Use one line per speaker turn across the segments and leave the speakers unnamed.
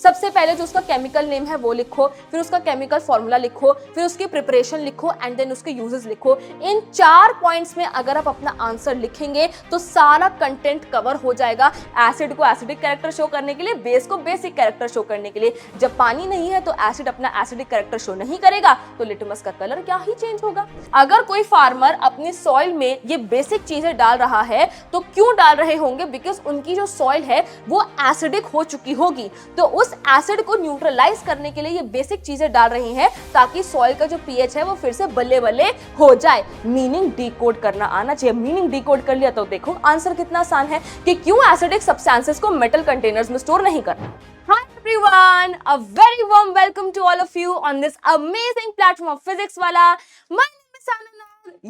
सबसे पहले जो उसका केमिकल नेम है वो लिखो, फिर उसका केमिकल फॉर्मूला लिखो, फिर उसकी प्रिपरेशन लिखो एंड देन उसके यूजेस लिखो। इन 4 पॉइंट्स में अगर आप अपना आंसर लिखेंगे तो सारा कंटेंट कवर हो जाएगा। एसिड को एसिडिक कैरेक्टर शो करने के लिए, बेस को बेसिक कैरेक्टर शो करने के लिए। जब पानी नहीं है तो एसिड अपना एसिडिक कैरेक्टर शो नहीं करेगा, तो लिटमस का कलर क्या ही चेंज होगा। अगर कोई फार्मर अपनी सॉइल में ये बेसिक चीजें डाल रहा है तो क्यों डाल रहे होंगे? बिकॉज उनकी जो सॉइल है वो एसिडिक हो चुकी होगी, तो उस एसिड को न्यूट्रलाइज करने के लिए ये बेसिक चीजें डाल रही हैं ताकि सॉइल का जो पीएच है वो फिर से बल्ले बल्ले हो जाए। मीनिंग डिकोड करना आना चाहिए। मीनिंग डिकोड कर लिया तो देखो आंसर कितना आसान है कि क्यों एसिडिक सब्सटेंसेस को मेटल कंटेनर्स में स्टोर नहीं करना। Hi everyone, a very warm welcome to all of you on this amazing platform of Physics वाला। My name is Anand,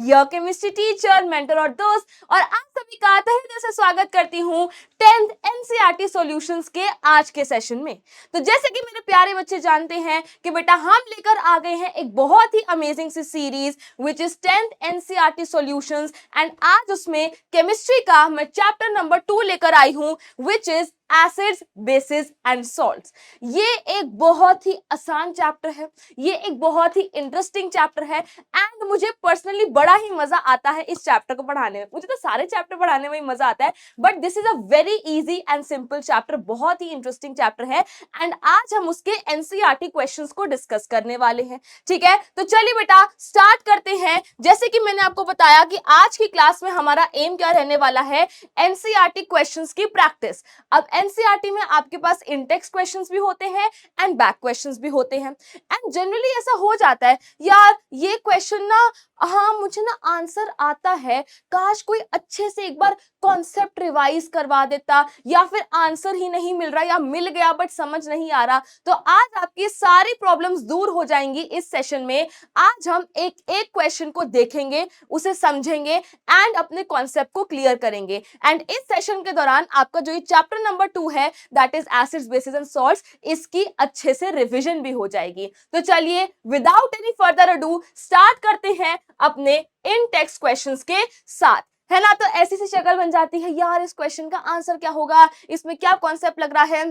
your chemistry teacher, mentor और दोस्त, और आप सभी का तहे दिल से स्वागत करती हूँ 10th NCERT सॉल्यूशंस के आज के सेशन में। तो जैसे कि मेरे प्यारे बच्चे जानते हैं कि बेटा हम लेकर आ गए हैं एक बहुत ही अमेजिंग सी series which is 10th NCERT solutions, and आज उसमें केमिस्ट्री का मैं चैप्टर नंबर 2 लेकर आई हूँ which is acids, basis and salts. ये एक बहुत ही आसान चैप्टर है, ये एक बहुत ही इंटरेस्टिंग चैप्टर है एंड मुझे पर्सनली बड़ा ही मजा आता है इस चैप्टर को पढ़ाने में। मुझे तो सारे चैप्टर पढ़ाने में ही मजा आता है, but this is a very easy and simple chapter, बहुत ही इंटरेस्टिंग चैप्टर है एंड आज हम उसके एनसीईआरटी क्वेश्चंस को डिस्कस करने वाले हैं। ठीक है, तो चलिए बेटा स्टार्ट करते हैं। जैसे कि मैंने आपको बताया कि आज की क्लास में हमारा एम क्या रहने वाला है, एनसीईआरटी क्वेश्चंस की प्रैक्टिस। अब एनसीईआरटी में आपके पास इंटेक्स्ट क्वेश्चंस भी होते हैं एंड बैक क्वेश्चंस भी होते हैं, एंड जनरली ऐसा हो जाता है यार ये क्वेश्चन ना, हाँ मुझे ना आंसर आता है, काश कोई अच्छे से एक बार कॉन्सेप्ट रिवाइज करवा देता, या फिर आंसर ही नहीं मिल रहा या मिल गया बट समझ नहीं आ रहा। तो आज आपकी सारी प्रॉब्लम्स दूर हो जाएंगी इस सेशन में। आज हम एक एक क्वेश्चन को देखेंगे, उसे समझेंगे एंड अपने कॉन्सेप्ट को क्लियर करेंगे, एंड इस सेशन के दौरान आपका जो ये चैप्टर नंबर 2 है that is acids, basis and salts, इसकी अच्छे से रिवीजन भी हो जाएगी। तो चलिए without any further ado start करते हैं अपने इन टेक्स्ट क्वेश्चंस के साथ, है ना। तो ऐसी सी शक्ल बन जाती है यार इस क्वेश्चन का आंसर क्या होगा, इसमें क्या कॉन्सेप्ट लग रहा है,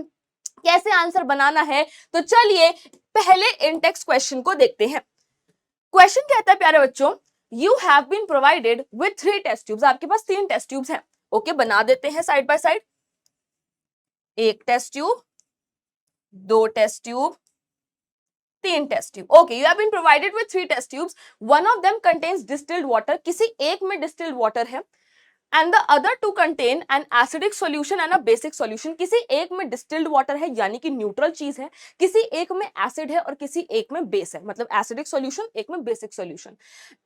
कैसे आंसर बनाना है। तो चलिए पहले इन टेक्स्ट क्वेश्चन को देखते हैं। क्वेश्चन कहता है प्यारे बच्चों, you have been provided with 3 test tubes. आपके पास 3 टेस्ट ट्यूब्स हैं। ओके, बना देते हैं साइड बाय साइड। एक test tube, 2 test tube, 3 test tube. Okay, you have been provided with 3 test tubes, one of them contains distilled water, किसी एक में डिस्टिल्ड वाटर है, and the other 2 contain an acidic solution and a basic solution. किसी एक में distilled water है यानी कि न्यूट्रल चीज है, किसी एक में एसिड है और किसी एक में बेस है, मतलब एसिडिक सॉल्यूशन, एक में basic solution.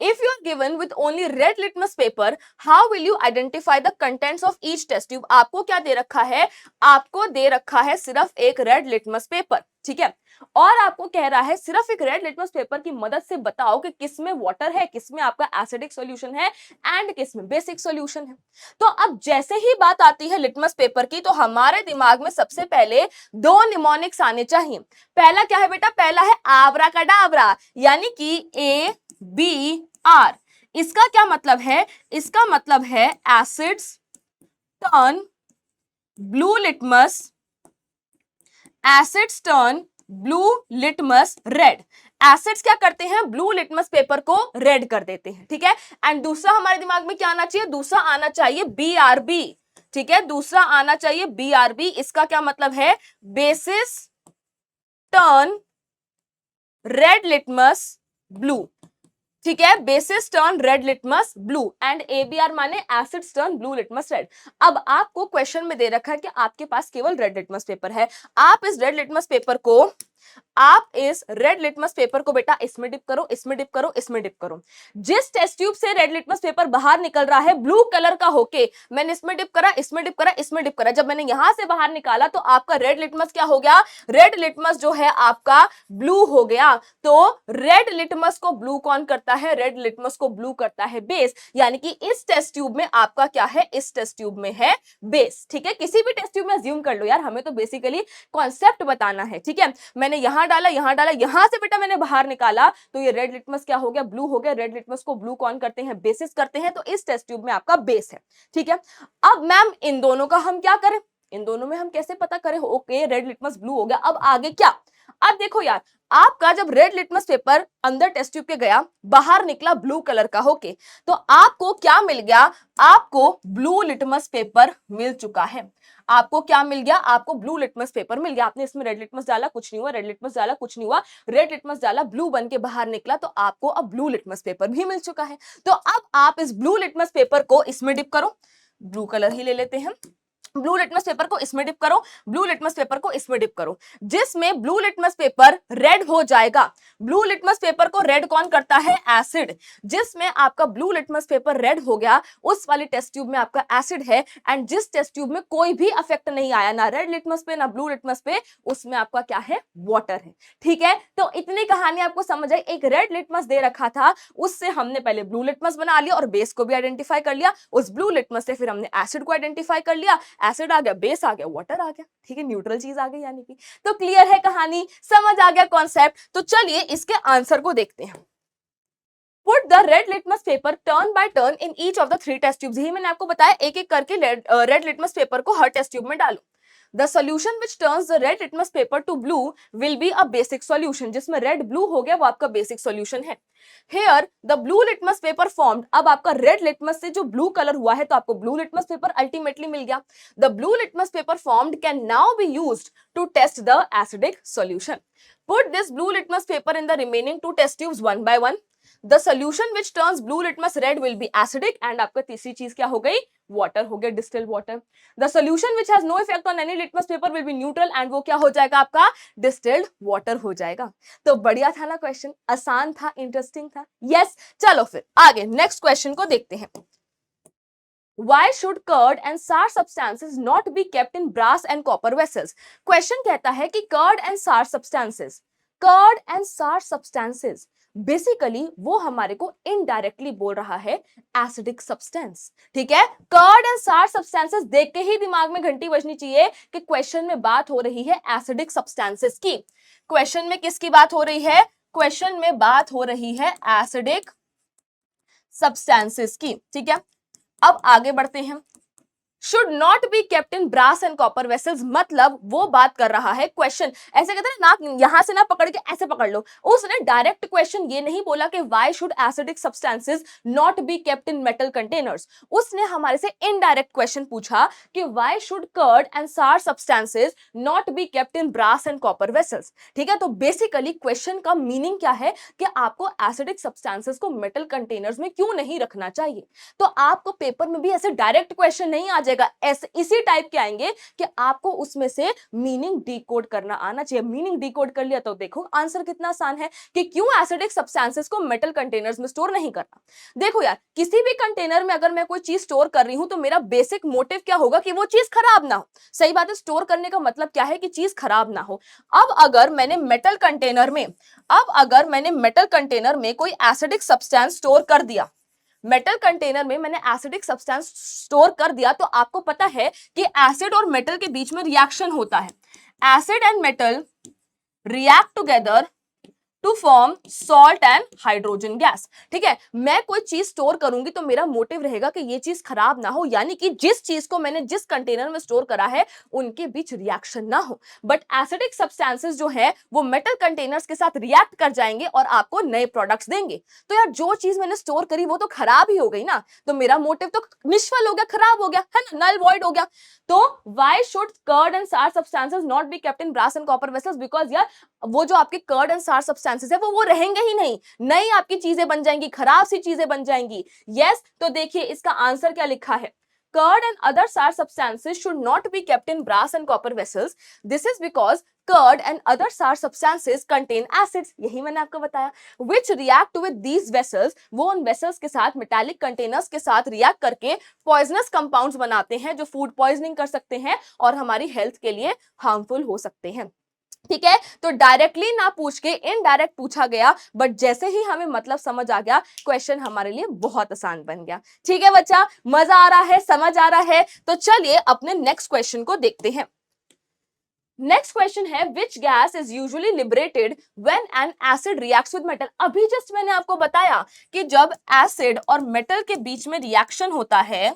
If you are given with only red litmus paper, how will you identify the contents of each test tube. आपको क्या दे रखा है, आपको दे रखा है सिर्फ एक रेड लिटमस पेपर, ठीक है, और आपको कह रहा है सिर्फ एक रेड लिटमस पेपर की मदद से बताओ कि किस में वाटर है, किस में आपका एसिडिक सॉल्यूशन है एंड किस में बेसिक सॉल्यूशन है। तो अब जैसे ही बात आती है लिटमस पेपर की, तो हमारे दिमाग में सबसे पहले 2 निमोनिक्स आने चाहिए। पहला क्या है बेटा, पहला है आब्राकाडाब्रा, यानी कि ABR। इसका क्या मतलब है, इसका मतलब है acids turn blue litmus, acids turn blue litmus red. Acids क्या करते हैं, ब्लू लिटमस पेपर को रेड कर देते हैं, ठीक है। एंड दूसरा हमारे दिमाग में क्या आना चाहिए, दूसरा आना चाहिए BRB, ठीक है, दूसरा आना चाहिए BRB। इसका क्या मतलब है, basis turn red litmus blue, ठीक है, basis turn red litmus blue, and ABR माने acids turn blue litmus red. अब आपको क्वेश्चन में दे रखा है कि आपके पास केवल रेड लिटमस पेपर है। आप इस रेड लिटमस पेपर को, आप इस रेड लिटमस पेपर को बेटा इसमें डिप करो, इसमें डिप करो, इसमें डिप करो। जिस टेस्ट ट्यूब से रेड लिटमस पेपर बाहर निकल रहा है ब्लू कलर का होके, मैंने इसमें डिप करा, इसमें डिप करा, इसमें डिप करा, जब मैंने यहां से बाहर निकाला तो आपका रेड लिटमस क्या हो गया, रेड लिटमस जो है आपका ब्लू हो गया। तो रेड लिटमस को ब्लू कौन करता है, रेड लिटमस को ब्लू करता है बेस, यानी कि इस टेस्ट ट्यूब में आपका क्या है, इस टेस्ट ट्यूब में है बेस, ठीक है। किसी भी टेस्ट ट्यूब में अज्यूम कर लो यार, हमें तो बेसिकली कॉन्सेप्ट बताना है, ठीक है। मैंने यहां डाला, यहां डाला, यहां से बेटा मैंने बाहर निकाला, तो ये रेड लिटमस क्या हो गया, ब्लू हो गया। रेड लिटमस को ब्लू कौन करते हैं, बेसिस करते हैं, तो इस टेस्ट ट्यूब में आपका बेस है, ठीक है। अब मैम इन दोनों का हम क्या करें, इन दोनों में हम कैसे पता करें? ओके, रेड लिटमस ब्लू हो गया, अब आगे क्या? अब देखो यार, आपका जब रेड लिटमस पेपर अंदर टेस्ट ट्यूब के गया, बाहर निकला ब्लू कलर का होके, तो आपको क्या मिल गया? आपको ब्लू लिटमस पेपर मिल चुका है। आपको क्या मिल गया? आपको ब्लू लिटमस पेपर मिल गया। आपने इसमें रेड लिटमस डाला, कुछ नहीं हुआ, रेड लिटमस डाला, कुछ नहीं हुआ, रेड लिटमस डाला, ब्लू बन के बाहर निकला, तो आपको अब ब्लू लिटमस पेपर भी मिल चुका है। तो अब आप इस ब्लू लिटमस पेपर को इसमें डिप करो, ब्लू कलर ही ले लेते हैं, ब्लू लिटमस पेपर को इसमें डिप करो, ब्लू लिटमस पेपर को इसमें डिप करो, जिसमें ब्लू लिटमस पेपर रेड हो जाएगा। ब्लू लिटमस पेपर को रेड कौन करता है? एसिड। जिसमें आपका ब्लू लिटमस पेपर रेड हो गया, उस वाली टेस्ट ट्यूब में आपका एसिड है, एंड जिस टेस्ट ट्यूब में कोई भी इफेक्ट नहीं आया, ना रेड लिटमस पे ना ब्लू लिटमस पे, उसमें आपका क्या है? वाटर है। ठीक है, तो इतनी कहानी आपको समझ आई। एक रेड लिटमस दे रखा था, उससे हमने पहले ब्लू लिटमस बना लिया और बेस को भी आइडेंटिफाई कर लिया। उस ब्लू लिटमस से फिर हमने एसिड को आइडेंटिफाई कर लिया, एसिड आ गया, बेस आ गया, वाटर आ गया। ठीक है, न्यूट्रल चीज आ गई यानी कि। तो क्लियर है कहानी, समझ आ गया कॉन्सेप्ट? तो चलिए इसके आंसर को देखते हैं। Put the red litmus paper turn by turn in each of the 3 test tubes। यही मैंने आपको बताया, एक एक करके रेड लिटमस पेपर को हर टेस्ट ट्यूब में डालो। The solution which turns the red litmus paper to blue will be a basic solution। जिसमें रेड ब्लू हो गया, वो आपका बेसिक सॉल्यूशन है। Here the blue litmus paper formed। अब आपका रेड लिटमस से जो ब्लू कलर हुआ है, तो आपको ब्लू लिटमस पेपर अल्टीमेटली मिल गया। The blue litmus paper formed can now be used to test the acidic solution। Put this blue litmus paper in the remaining 2 test tubes one by one। The solution which turns blue litmus red will be acidic, and आपका तीसरी चीज क्या हो गई? Water हो गया, distilled water. The solution which has no effect on any litmus paper will be neutral, and वो क्या हो जाएगा? आपका डिस्टिल्ड वाटर हो जाएगा। तो बढ़िया था ना क्वेश्चन, आसान था, इंटरेस्टिंग था। यस, चलो फिर आगे नेक्स्ट क्वेश्चन को देखते हैं। Why should curd and sour substances not be kept in brass and copper vessels? Question कहता है कि curd and sour substances, curd and sour substances basically वो हमारे को इनडायरेक्टली बोल रहा है एसिडिक सब्सटेंस। ठीक है, कर्ड एंड सार सब्सटेंसेस देख के ही दिमाग में घंटी बजनी चाहिए कि क्वेश्चन में बात हो रही है एसिडिक सब्सटेंसेस की। क्वेश्चन में किसकी बात हो रही है? क्वेश्चन में बात हो रही है एसिडिक सब्सटेंसेस की। ठीक है, अब आगे बढ़ते हैं। Should not be kept in brass and copper vessels, मतलब वो बात कर रहा है, क्वेश्चन ऐसे कहते हैं ना, यहां से ना पकड़ के ऐसे पकड़ लो। उसने डायरेक्ट क्वेश्चन ये नहीं बोला कि why should acidic substances not be kept in metal containers. उसने हमारे से इनडायरेक्ट क्वेश्चन पूछा कि why should curd and sour substances not be kept in brass and copper vessels. ठीक है, तो बेसिकली क्वेश्चन का मीनिंग क्या है कि आपको एसिडिक सब्सटेंसेस को मेटल कंटेनर्स में क्यों नहीं रखना चाहिए। तो आपको पेपर में भी ऐसे डायरेक्ट क्वेश्चन नहीं आ जाएगा, ऐसे इसी टाइप के आएंगे कि आपको उसमें से मीनिंग डिकोड करना आना चाहिए। मीनिंग डिकोड कर लिया तो देखो आंसर कितना आसान है कि क्यों एसिडिक सब्सटेंसेस को मेटल कंटेनर्स में स्टोर नहीं करना। देखो यार, किसी भी कंटेनर में अगर मैं कोई चीज स्टोर कर रही हूं तो मेरा बेसिक मोटिव क्या होगा कि वो चीज खराब ना हो। सही बात है, स्टोर करने का मतलब क्या है कि चीज खराब ना हो। अब अगर मैंने मेटल कंटेनर में कोई एसिडिक सब्सटेंस स्टोर कर दिया, मेटल कंटेनर में मैंने एसिडिक सब्सटेंस स्टोर कर दिया, तो आपको पता है कि एसिड और मेटल के बीच में रिएक्शन होता है। Acid and metal react together to form salt and hydrogen gas. ठीक है, मैं कोई चीज स्टोर करूंगी तो मेरा मोटिव रहेगा कि ये चीज खराब ना हो, यानी कि जिस चीज को मैंने जिस कंटेनर में स्टोर करा है उनके बीच रिएक्शन ना हो। बट एसिडिक सब्सटेंसेस जो है वो मेटल कंटेनर्स के साथ रिएक्ट कर जाएंगे और आपको नए प्रोडक्ट्स देंगे। तो यार जो चीज मैंने स्टोर करी वो तो खराब ही हो गई ना, तो मेरा मोटिव तो निष्फल हो गया, खराब हो गया, है ना, नल वॉइड हो गया। तो why should curd and sour substances not be kept in brass and copper vessels? Because यार वो जो आपके कर्ड एंड सार सब्सटेंसेस है वो रहेंगे ही नहीं, नई आपकी चीजें बन जाएंगी, खराब सी चीजें बन जाएंगी। यस, तो देखिए इसका आंसर क्या लिखा है। Curd and other sour substances should not be kept in brass and copper vessels. This is because curd and other sour substances contain acids, यही मैंने आपको बताया, which react with these vessels. वो उन वेसल्स के साथ, मेटालिक कंटेनर्स के साथ रिएक्ट करके पॉइजनस कंपाउंड्स बनाते हैं जो फूड पॉइजनिंग कर सकते हैं और हमारी हेल्थ के लिए हार्मफुल हो सकते हैं। ठीक है, तो डायरेक्टली ना पूछ के इनडायरेक्ट पूछा गया, बट जैसे ही हमें मतलब समझ आ गया, क्वेश्चन हमारे लिए बहुत आसान बन गया। ठीक है बच्चा, मजा आ रहा है, समझ आ रहा है? तो चलिए अपने नेक्स्ट क्वेश्चन को देखते हैं। नेक्स्ट क्वेश्चन है, which gas is usually liberated when an acid reacts with metal. अभी जस्ट मैंने आपको बताया कि जब एसिड और मेटल के बीच में रिएक्शन होता है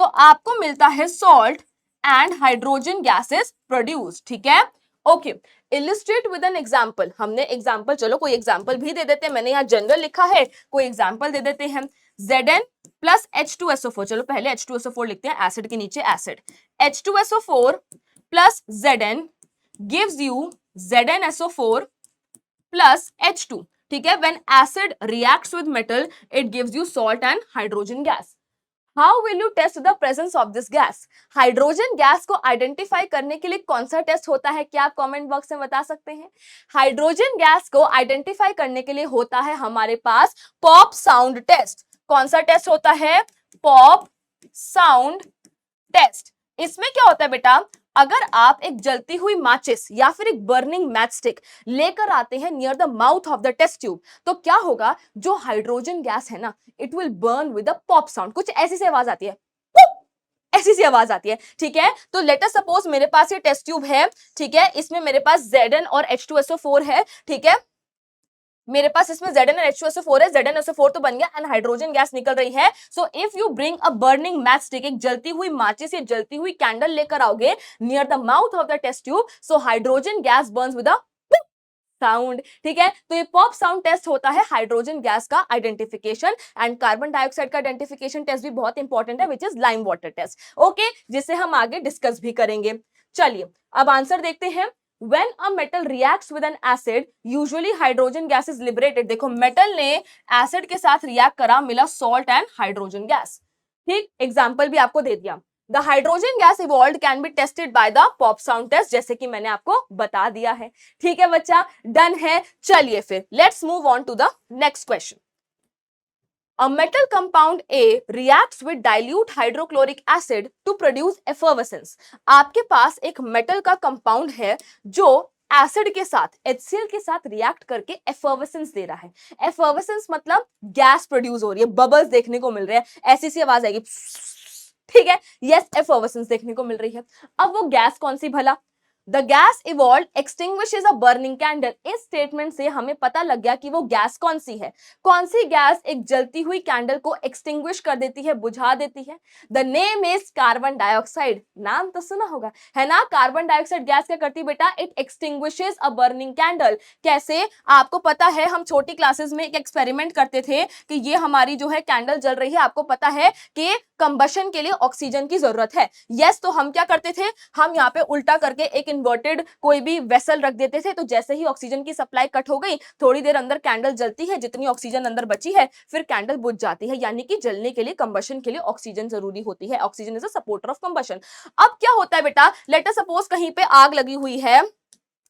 तो आपको मिलता है salt and hydrogen gas is produce, ठीक है। Okay, illustrate with an example, हमने एग्जाम्पल, चलो कोई एग्जाम्पल भी दे देते हैं, मैंने यहाँ जनरल लिखा है, कोई एग्जाम्पल दे देते हैं। Zn प्लस H2SO4, चलो पहले H2SO4 लिखते हैं, एसिड के नीचे acid, H2SO4 plus Zn gives you ZnSO4 plus H2, ठीक है। When acid reacts with metal, it gives you salt and hydrogen gas. How will you test the presence of this gas? Hydrogen gas को identify करने के लिए कौन सा test होता है, क्या आप कमेंट बॉक्स में बता सकते हैं? हाइड्रोजन गैस को आइडेंटिफाई करने के लिए होता है हमारे पास पॉप साउंड टेस्ट। कौन सा टेस्ट होता है? Pop sound test. इसमें क्या होता है बेटा, अगर आप एक जलती हुई माचिस या फिर एक बर्निंग मैच स्टिक लेकर आते हैं near the mouth of the test tube, तो क्या होगा, जो हाइड्रोजन गैस है ना, it will burn with a pop sound, कुछ ऐसी सी आवाज आती है, ऐसी सी आवाज आती है, ठीक है। तो लेट अस सपोज मेरे पास ये टेस्ट ट्यूब है, ठीक है, इसमें मेरे पास Zn और H2SO4 है, ठीक है, मेरे पास इसमें Zn और H2SO4 है, ZnSO4 तो बन गया एंड हाइड्रोजन गैस निकल रही है। So if you bring a burning match stick, एक जलती हुई माचिस या जलती हुई कैंडल लेकर आओगे near the mouth of the test tube, so hydrogen gas burns with a sound, ठीक है। तो ये पॉप साउंड टेस्ट होता है हाइड्रोजन गैस का आइडेंटिफिकेशन। एंड कार्बन डाइऑक्साइड का आइडेंटिफिकेशन टेस्ट भी बहुत इंपॉर्टेंट है, which is lime water test, okay, जिसे हम आगे डिस्कस भी करेंगे। चलिए अब आंसर देखते हैं। When a metal reacts with an acid, usually hydrogen gas is liberated. देखो मेटल ने एसिड के साथ रिएक्ट करा, मिला सॉल्ट एंड हाइड्रोजन गैस, ठीक। एग्जाम्पल भी आपको दे दिया। The hydrogen gas evolved can be tested by the pop sound test, जैसे कि मैंने आपको बता दिया है, ठीक है बच्चा, डन है। चलिए फिर let's move on to the next question. A metal compound A reacts with dilute hydrochloric acid to produce effervescence. आपके पास एक मेटल का कंपाउंड है जो एसिड के साथ, HCl के साथ रिएक्ट करके एफर्वेसेंस दे रहा है। एफर्वेसेंस मतलब गैस प्रोड्यूस हो रही है, बबल्स देखने को मिल रहे हैं, ऐसी सी आवाज आएगी, ठीक है, यस, एफर्वेसेंस देखने को मिल रही है। अब वो गैस कौन सी भला? The gas evolve extinguishes a burning candle. इस स्टेटमेंट से हमें पता लग गया कि वो गैस कौन सी है। कौन सी गैस एक जलती हुई कैंडल को एक्सटिंग्विश कर देती है, बुझा देती है? The name is carbon dioxide. नाम तो सुना होगा, है ना। कार्बन डाइऑक्साइड गैस क्या करती है बेटा? It extinguishes a burning candle. कैसे? आपको पता है, हम छोटी क्लासेस में एक एक्सपेरिमेंट करते थे कि ये हमारी जो है कैंडल जल रही है, आपको पता है कि कंबशन के लिए ऑक्सीजन की जरूरत है। यस, तो हम क्या करते थे, हम यहाँ पे उल्टा करके एक इन्वर्टेड कोई भी वेसल रख देते थे, तो जैसे ही ऑक्सीजन की सप्लाई कट हो गई, थोड़ी देर अंदर कैंडल जलती है, जितनी ऑक्सीजन अंदर बची है फिर कैंडल बुझ जाती है। यानी कि जलने के लिए, कंबशन के लिए ऑक्सीजन जरूरी होती है। Oxygen is a supporter of combustion. अब क्या होता है बेटा, लेट अस सपोज कहीं पे आग लगी हुई है,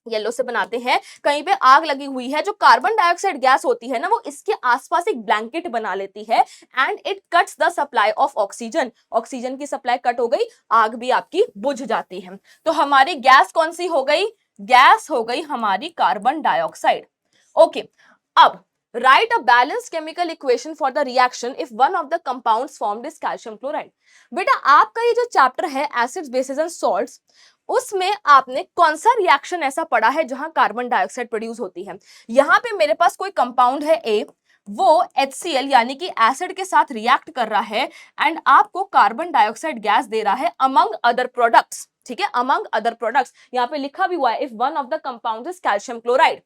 येलो से बनाते हैं, कहीं पे आग लगी हुई है, जो कार्बन डाइऑक्साइड गैस होती है ना, वो इसके आसपास एक ब्लैंकेट बना लेती है and it cuts the supply of oxygen. Oxygen की सप्लाई कट हो गई, आग भी आपकी बुझ जाती है। तो हमारी गैस कौन सी हो गई? गैस हो गई हमारी कार्बन डाइऑक्साइड। ओके, अब write a balanced chemical equation for the reaction if one of the compounds formed is calcium chloride. बेटा आपका ये जो चैप्टर है एसिड्स बेसिस एंड सॉल्ट्स, उसमें आपने कौन सा रिएक्शन ऐसा पढ़ा है जहां कार्बन डाइऑक्साइड प्रोड्यूस होती है? यहां पे मेरे पास कोई कंपाउंड है ए, वो HCl यानी कि एसिड के साथ रिएक्ट कर रहा है एंड आपको कार्बन डाइऑक्साइड गैस दे रहा है अमंग अदर प्रोडक्ट्स, ठीक है, अमंग अदर प्रोडक्ट्स। यहां पे लिखा भी हुआ है if one of the compound is calcium chloride.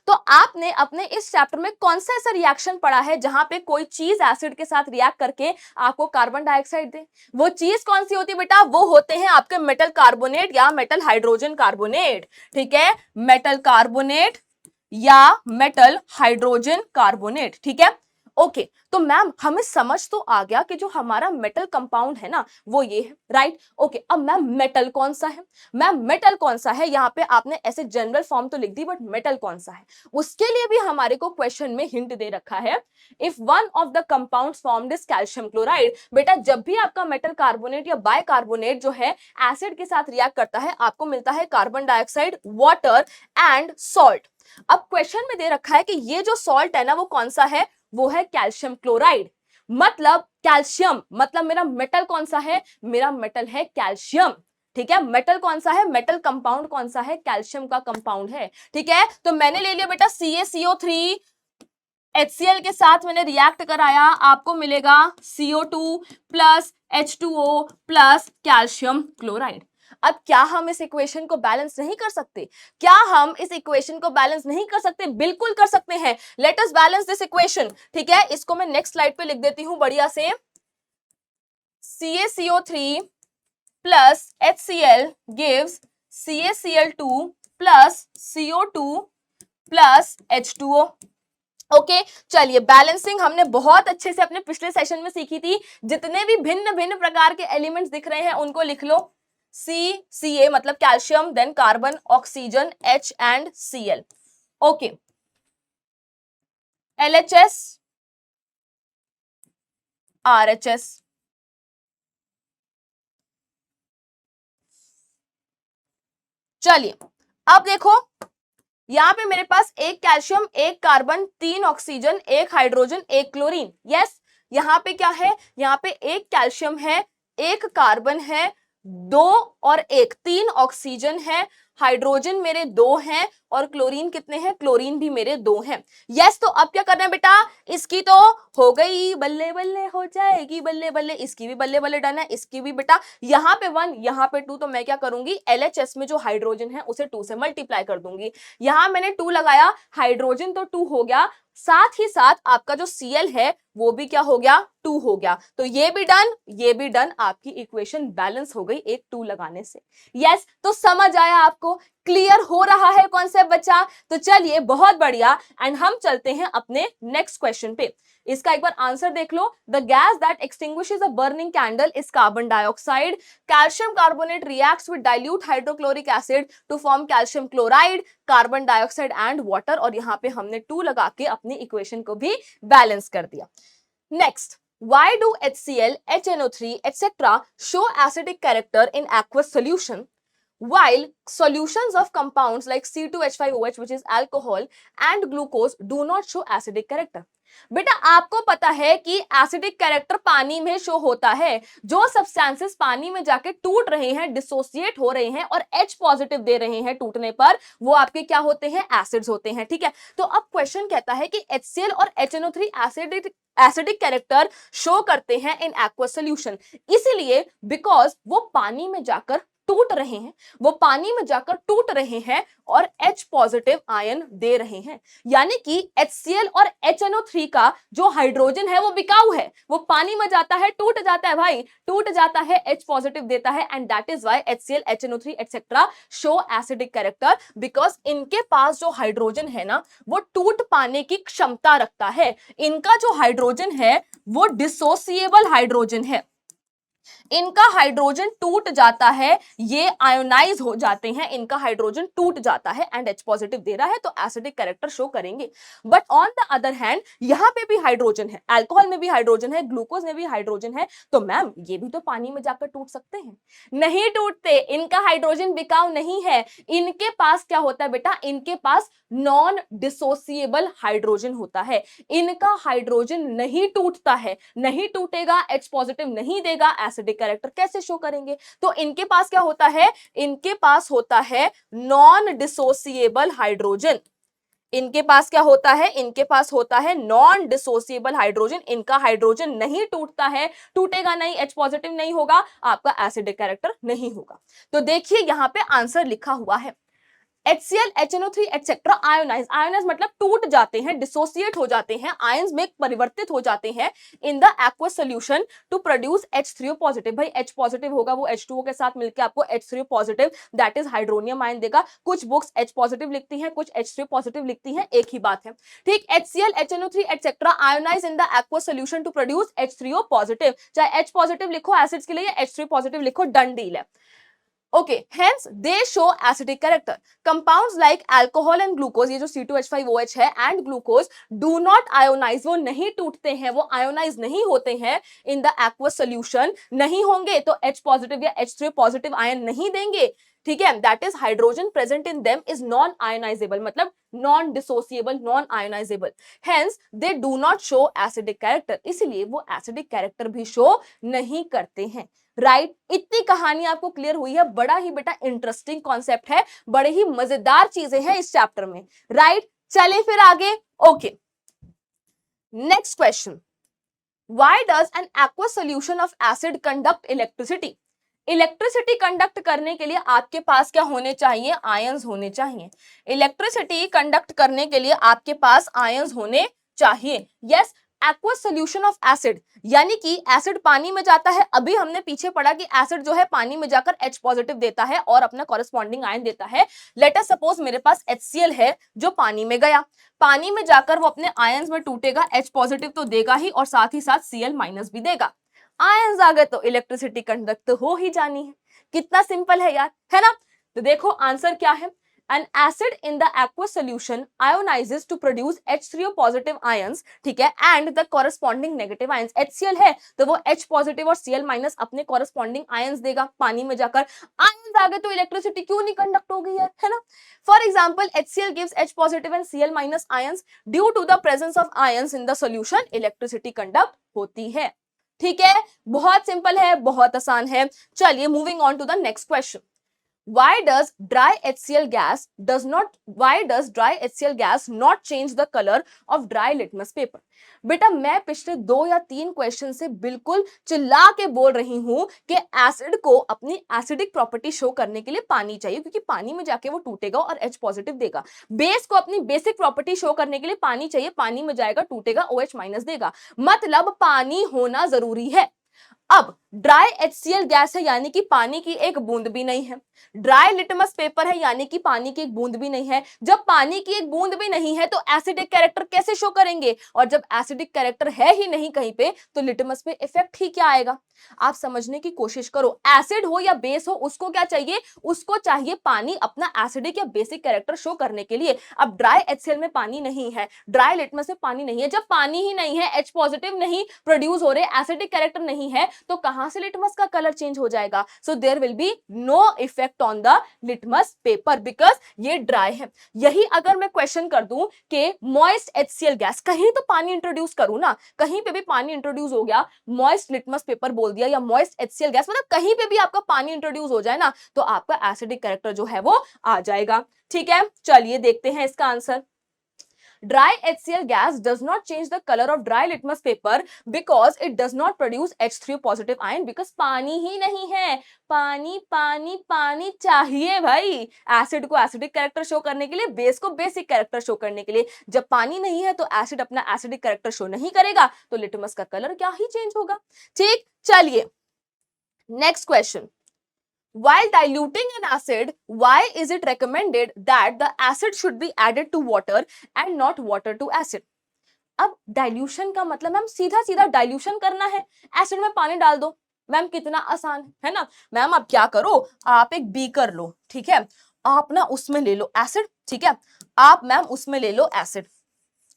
तो आपने अपने इस चैप्टर में कौन सा ऐसा रिएक्शन पढ़ा है जहां पे कोई चीज एसिड के साथ रिएक्ट करके आपको कार्बन डाइऑक्साइड दे? वो चीज कौन सी होती है बेटा? वो होते हैं आपके मेटल कार्बोनेट या मेटल हाइड्रोजन कार्बोनेट, ठीक है, मेटल कार्बोनेट या मेटल हाइड्रोजन कार्बोनेट, ठीक है। ओके, तो मैम हमें समझ तो आ गया कि जो हमारा मेटल कंपाउंड है ना वो ये है, राइट। ओके, अब मैम मेटल कौन सा है? मैम मेटल कौन सा है, यहाँ पे आपने ऐसे जनरल फॉर्म तो लिख दी, बट मेटल कौन सा है उसके लिए भी हमारे को क्वेश्चन में हिंट दे रखा है। If one of the compounds formed is calcium chloride, बेटा जब भी आपका मेटल कार्बोनेट या बाइकार्बोनेट जो है एसिड के साथ रिएक्ट करता है, आपको मिलता है carbon dioxide, water and salt. अब क्वेश्चन में दे रखा है कि ये जो सॉल्ट है ना वो कौन सा है? वो है कैल्शियम क्लोराइड। मतलब कैल्शियम, मतलब मेरा मेटल कौन सा है? मेरा मेटल है कैल्शियम, ठीक है। मेटल कौन सा है? मेटल कंपाउंड कौन सा है? कैल्शियम का कंपाउंड है, ठीक है। तो मैंने ले लिया बेटा CaCO3, HCl के साथ मैंने रिएक्ट कराया, आपको मिलेगा CO2 plus H2O plus calcium chloride. अब क्या हम इस इक्वेशन को बैलेंस नहीं कर सकते? क्या हम इस इक्वेशन को बैलेंस नहीं कर सकते? बिल्कुल कर सकते हैं। Let us balance this equation. ठीक है, इसको मैं नेक्स्ट स्लाइड पे लिख देती हूं बढ़िया से। CaCO3 plus HCl gives CaCl2 plus CO2 plus H2O। Okay चलिए, बैलेंसिंग हमने बहुत अच्छे से अपने पिछले सेशन में सीखी थी। जितने भी भिन्न भिन्न प्रकार के एलिमेंट्स दिख रहे हैं उनको लिख लो। Ca मतलब calcium, then carbon, oxygen, H and Cl। Okay, LHS, RHS। चलिए अब देखो, यहां पे मेरे पास एक कैल्शियम, एक कार्बन, 3 ऑक्सीजन, एक हाइड्रोजन, एक क्लोरीन। यस, यहां पे क्या है? यहां पे एक कैल्शियम है, एक कार्बन है, 2 और 1, 3 ऑक्सीजन है, हाइड्रोजन मेरे 2 हैं और क्लोरीन कितने हैं? क्लोरीन भी मेरे 2 हैं। यस, तो अब क्या करना है बेटा? इसकी तो हो गई, बल्ले बल्ले हो जाएगी, बल्ले बल्ले, इसकी भी बल्ले बल्ले डन है, इसकी भी बेटा। यहां पे 1, यहां पे 2, तो मैं क्या करूंगी? LHS में जो हाइड्रोजन है उसे 2 से मल्टीप्लाई कर दूंगी। यहां मैंने 2 लगाया, हाइड्रोजन तो 2 हो गया, साथ ही साथ आपका जो Cl है वो भी क्या हो गया? 2 हो गया। तो ये भी डन, ये भी डन, आपकी इक्वेशन बैलेंस हो गई एक 2 लगाने से। यस, तो समझ आया आपको? क्लियर हो रहा है कॉन्सेप्ट बच्चा? तो चलिए बहुत बढ़िया, एंड हम चलते हैं अपने नेक्स्ट क्वेश्चन पे। इसका एक बार आंसर देख लो। The gas that extinguishes a burning candle is carbon dioxide. Calcium carbonate reacts with dilute hydrochloric acid to form calcium chloride, carbon dioxide and water. और यहां पे हमने 2 लगा के अपनी इक्वेशन को भी बैलेंस कर दिया। Next, why do HCl, HNO3 etc. show acidic character in aqueous solution while solutions of compounds like C2H5OH, which is alcohol, and glucose do not show acidic character? बेटा आपको पता है कि एसिडिक कैरेक्टर पानी में show होता है। जो सब्सटेंसेस पानी में जाके टूट रहे हैं, डिसोसिएट हो रहे हैं और H पॉजिटिव दे रहे हैं टूटने पर, वो आपके क्या होते हैं? एसिड्स होते हैं। ठीक है, तो अब क्वेश्चन कहता है कि HCl और HNO3 एसिडिक कैरेक्टर शो करते हैं इन एक्वस सोल्यूशन, इसीलिए बिकॉज वो पानी में जाकर टूट रहे हैं, वो पानी में जाकर टूट रहे हैं और H पॉजिटिव आयन दे रहे हैं। यानी कि HCl और HNO3 का जो हाइड्रोजन है वो बिकाऊ है, वो पानी में जाता है, टूट जाता है भाई, टूट जाता है, H पॉजिटिव देता है, and that is why HCl, HNO3 etcetera show acidic character, because इनके पास जो हाइड्रोजन है ना वो टूट पाने की क्षमता रखता है। इनका जो हाइड्रोजन है वो डिसोसिएबल हाइड्रोजन है, इनका हाइड्रोजन टूट जाता है, ये आयोनाइज हो जाते हैं, इनका हाइड्रोजन टूट जाता है एंड H पॉजिटिव दे रहा है तो एसिडिक कैरेक्टर शो करेंगे। But on the other hand यहां पे भी हाइड्रोजन है, अल्कोहल में भी हाइड्रोजन है, ग्लूकोज में भी हाइड्रोजन है, तो मैम ये भी तो पानी में जाकर टूट सकते हैं। नहीं टूटते, इनका हाइड्रोजन बिकाऊ नहीं है, इनके पास क्या होता है बेटा? इनके पास नॉन डिसोसिएबल हाइड्रोजन होता है, इनका हाइड्रोजन नहीं टूटता है, नहीं टूटेगा, H पॉजिटिव नहीं देगा, एसिडिक कैरेक्टर कैसे शो करेंगे? तो इनके पास क्या होता है? इनके पास होता है नॉन डिसोसिएबल हाइड्रोजन। इनके पास क्या होता है? इनके पास होता है नॉन डिसोसिएबल हाइड्रोजन। इनका हाइड्रोजन नहीं टूटता है, टूटेगा नहीं, H पॉजिटिव नहीं होगा, आपका एसिडिक कैरेक्टर नहीं होगा। तो देखिए यहां पे आंसर लिखा हुआ है, HCl, HNO3 etcetera ionise, ionise मतलब टूट जाते हैं, डिसोसिएट हो जाते हैं, आयंस में परिवर्तित हो जाते हैं in the aqueous solution to produce H3O positive. भाई H पॉजिटिव होगा वो H2O के साथ मिलकर आपको H3O positive that is hydronium ion देगा। कुछ बुक्स H पॉजिटिव लिखती हैं, कुछ H3O पॉजिटिव लिखती हैं, एक ही बात है। ठीक, HCl, HNO3 etcetera ionise in the aqueous solution to produce H3O positive. चाहे H पॉजिटिव लिखो एसिड्स के लिए, H3O पॉजिटिव लिखो, डन डील है। Okay, hence they show acidic character. Compounds like alcohol and glucose, ये जो C2H5OH है and glucose do not ionize, वो नहीं टूटते हैं, वो ionize नहीं होते हैं in the aqueous solution, नहीं होंगे तो H पॉजिटिव या H3O पॉजिटिव आयन नहीं देंगे। ठीक है, that is hydrogen present in them is non ionizable, मतलब non dissociable, non ionizable, hence they do not show acidic character, इसीलिए वो acidic character भी show नहीं करते हैं। राइट, इतनी कहानी आपको क्लियर हुई है। बड़ा ही बेटा इंटरेस्टिंग कॉन्सेप्ट है, बड़े ही मजेदार चीजें हैं इस चैप्टर में। राइट, चले फिर आगे। Okay, next question, why does N aqueous solution of acid conduct electricity? Electricity conduct करने के लिए आपके पास क्या होने चाहिए? आयंस होने चाहिए। इलेक्ट्रिसिटी कंडक्ट करने के लिए आपके पास आयंस होने चाहिए। Yes, aqueous solution of acid, यानी कि एसिड पानी में जाता है। अभी हमने पीछे पढ़ा कि एसिड जो है पानी में जाकर H पॉजिटिव देता है और अपना कॉरेस्पॉन्डिंग आयन देता है। लेट अस सपोज मेरे पास HCl है जो पानी में गया, पानी में जाकर वो अपने आयंस में टूटेगा, H पॉजिटिव तो देगा ही और साथ ही साथ Cl माइनस भी देगा। आयंस आ गए तो इलेक्ट्रिसिटी कंडक्ट तो हो ही जानी है। कितना सिंपल है यार, है ना? तो देखो आंसर क्या है। An acid in the aqueous solution ionizes to produce H3O positive ions, ठीक है, and the corresponding negative ions. HCl है तो वो H positive और Cl minus अपने corresponding ions देगा पानी में जाकर। ions आ गए तो इलेक्ट्रिसिटी क्यों नहीं कंडक्ट होगी यार, है ना? For example, HCl gives H positive and Cl minus ions. Due to the presence of ions in the solution, electricity conduct होती है। ठीक है, बहुत सिंपल है, बहुत आसान है। चलिए moving on to the next question. Why does dry HCl gas not change the color of dry litmus paper? बेटा मैं पिछले 2 या 3 क्वेश्चन से बिल्कुल चिल्ला के बोल रही हूं कि एसिड को अपनी एसिडिक प्रॉपर्टी शो करने के लिए पानी चाहिए, क्योंकि पानी में जाके वो टूटेगा और H पॉजिटिव देगा। बेस को अपनी बेसिक प्रॉपर्टी शो करने के लिए पानी चाहिए, पानी में जाएगा टूटेगा OH माइनस देगा, मतलब पानी होना जरूरी है। अब ड्राई HCl गैस है यानी कि पानी की एक बूंद भी नहीं है। ड्राई लिटमस पेपर है यानी कि पानी की एक बूंद भी नहीं है। जब पानी की एक बूंद भी नहीं है तो एसिडिक कैरेक्टर कैसे शो करेंगे? और जब एसिडिक कैरेक्टर है ही नहीं कहीं पे तो लिटमस पे इफेक्ट ही क्या आएगा? आप समझने की कोशिश करो। एसिड हो या बेस हो, उसको क्या चाहिए? उसको चाहिए पानी अपना एसिडिक या बेसिक कैरेक्टर शो करने के लिए। अब ड्राई HCl में पानी नहीं है, ड्राई लिटमस में पानी नहीं है। जब पानी ही नहीं है, H पॉजिटिव नहीं प्रोड्यूस हो रहे, एसिडिक कैरेक्टर नहीं है, तो कहां से लिटमस का कलर चेंज हो जाएगा? So there will be no effect on the litmus paper because ये ड्राई है। यही अगर मैं क्वेश्चन कर दूं कि मॉइस्ट HCl गैस, कहीं तो पानी इंट्रोड्यूस करूं ना, कहीं पे भी पानी इंट्रोड्यूस हो गया, मॉइस्ट लिटमस पेपर बोल दिया या मॉइस्ट HCl गैस, मतलब कहीं पे भी आपका पानी इंट्रोड्यूस हो जाए ना तो आपका एसिडिक कैरेक्टर जो है वो आ जाएगा। ठीक है, चलिए देखते हैं इसका answer. Dry HCl gas does not change the color of dry litmus paper because it does not produce H3O positive ion because पानी ही नहीं है। पानी पानी पानी चाहिए भाई, एसिड को एसिडिक कैरेक्टर शो करने के लिए, बेस को बेसिक कैरेक्टर शो करने के लिए। जब पानी नहीं है तो एसिड अपना एसिडिक कैरेक्टर शो नहीं करेगा तो लिटमस का कलर क्या ही चेंज होगा। ठीक, चलिए next question. While diluting an acid, why is it recommended that the acid should be added to water and not water to acid? अब डाइल्यूशन का मतलब मैम सीधा सीधा डाइल्यूशन करना है, एसिड में पानी डाल दो। मैम कितना आसान है ना। मैम आप क्या करो, आप एक बीकर लो, ठीक है, आप ना उसमें ले लो एसिड, ठीक है, आप मैम उसमें ले लो एसिड।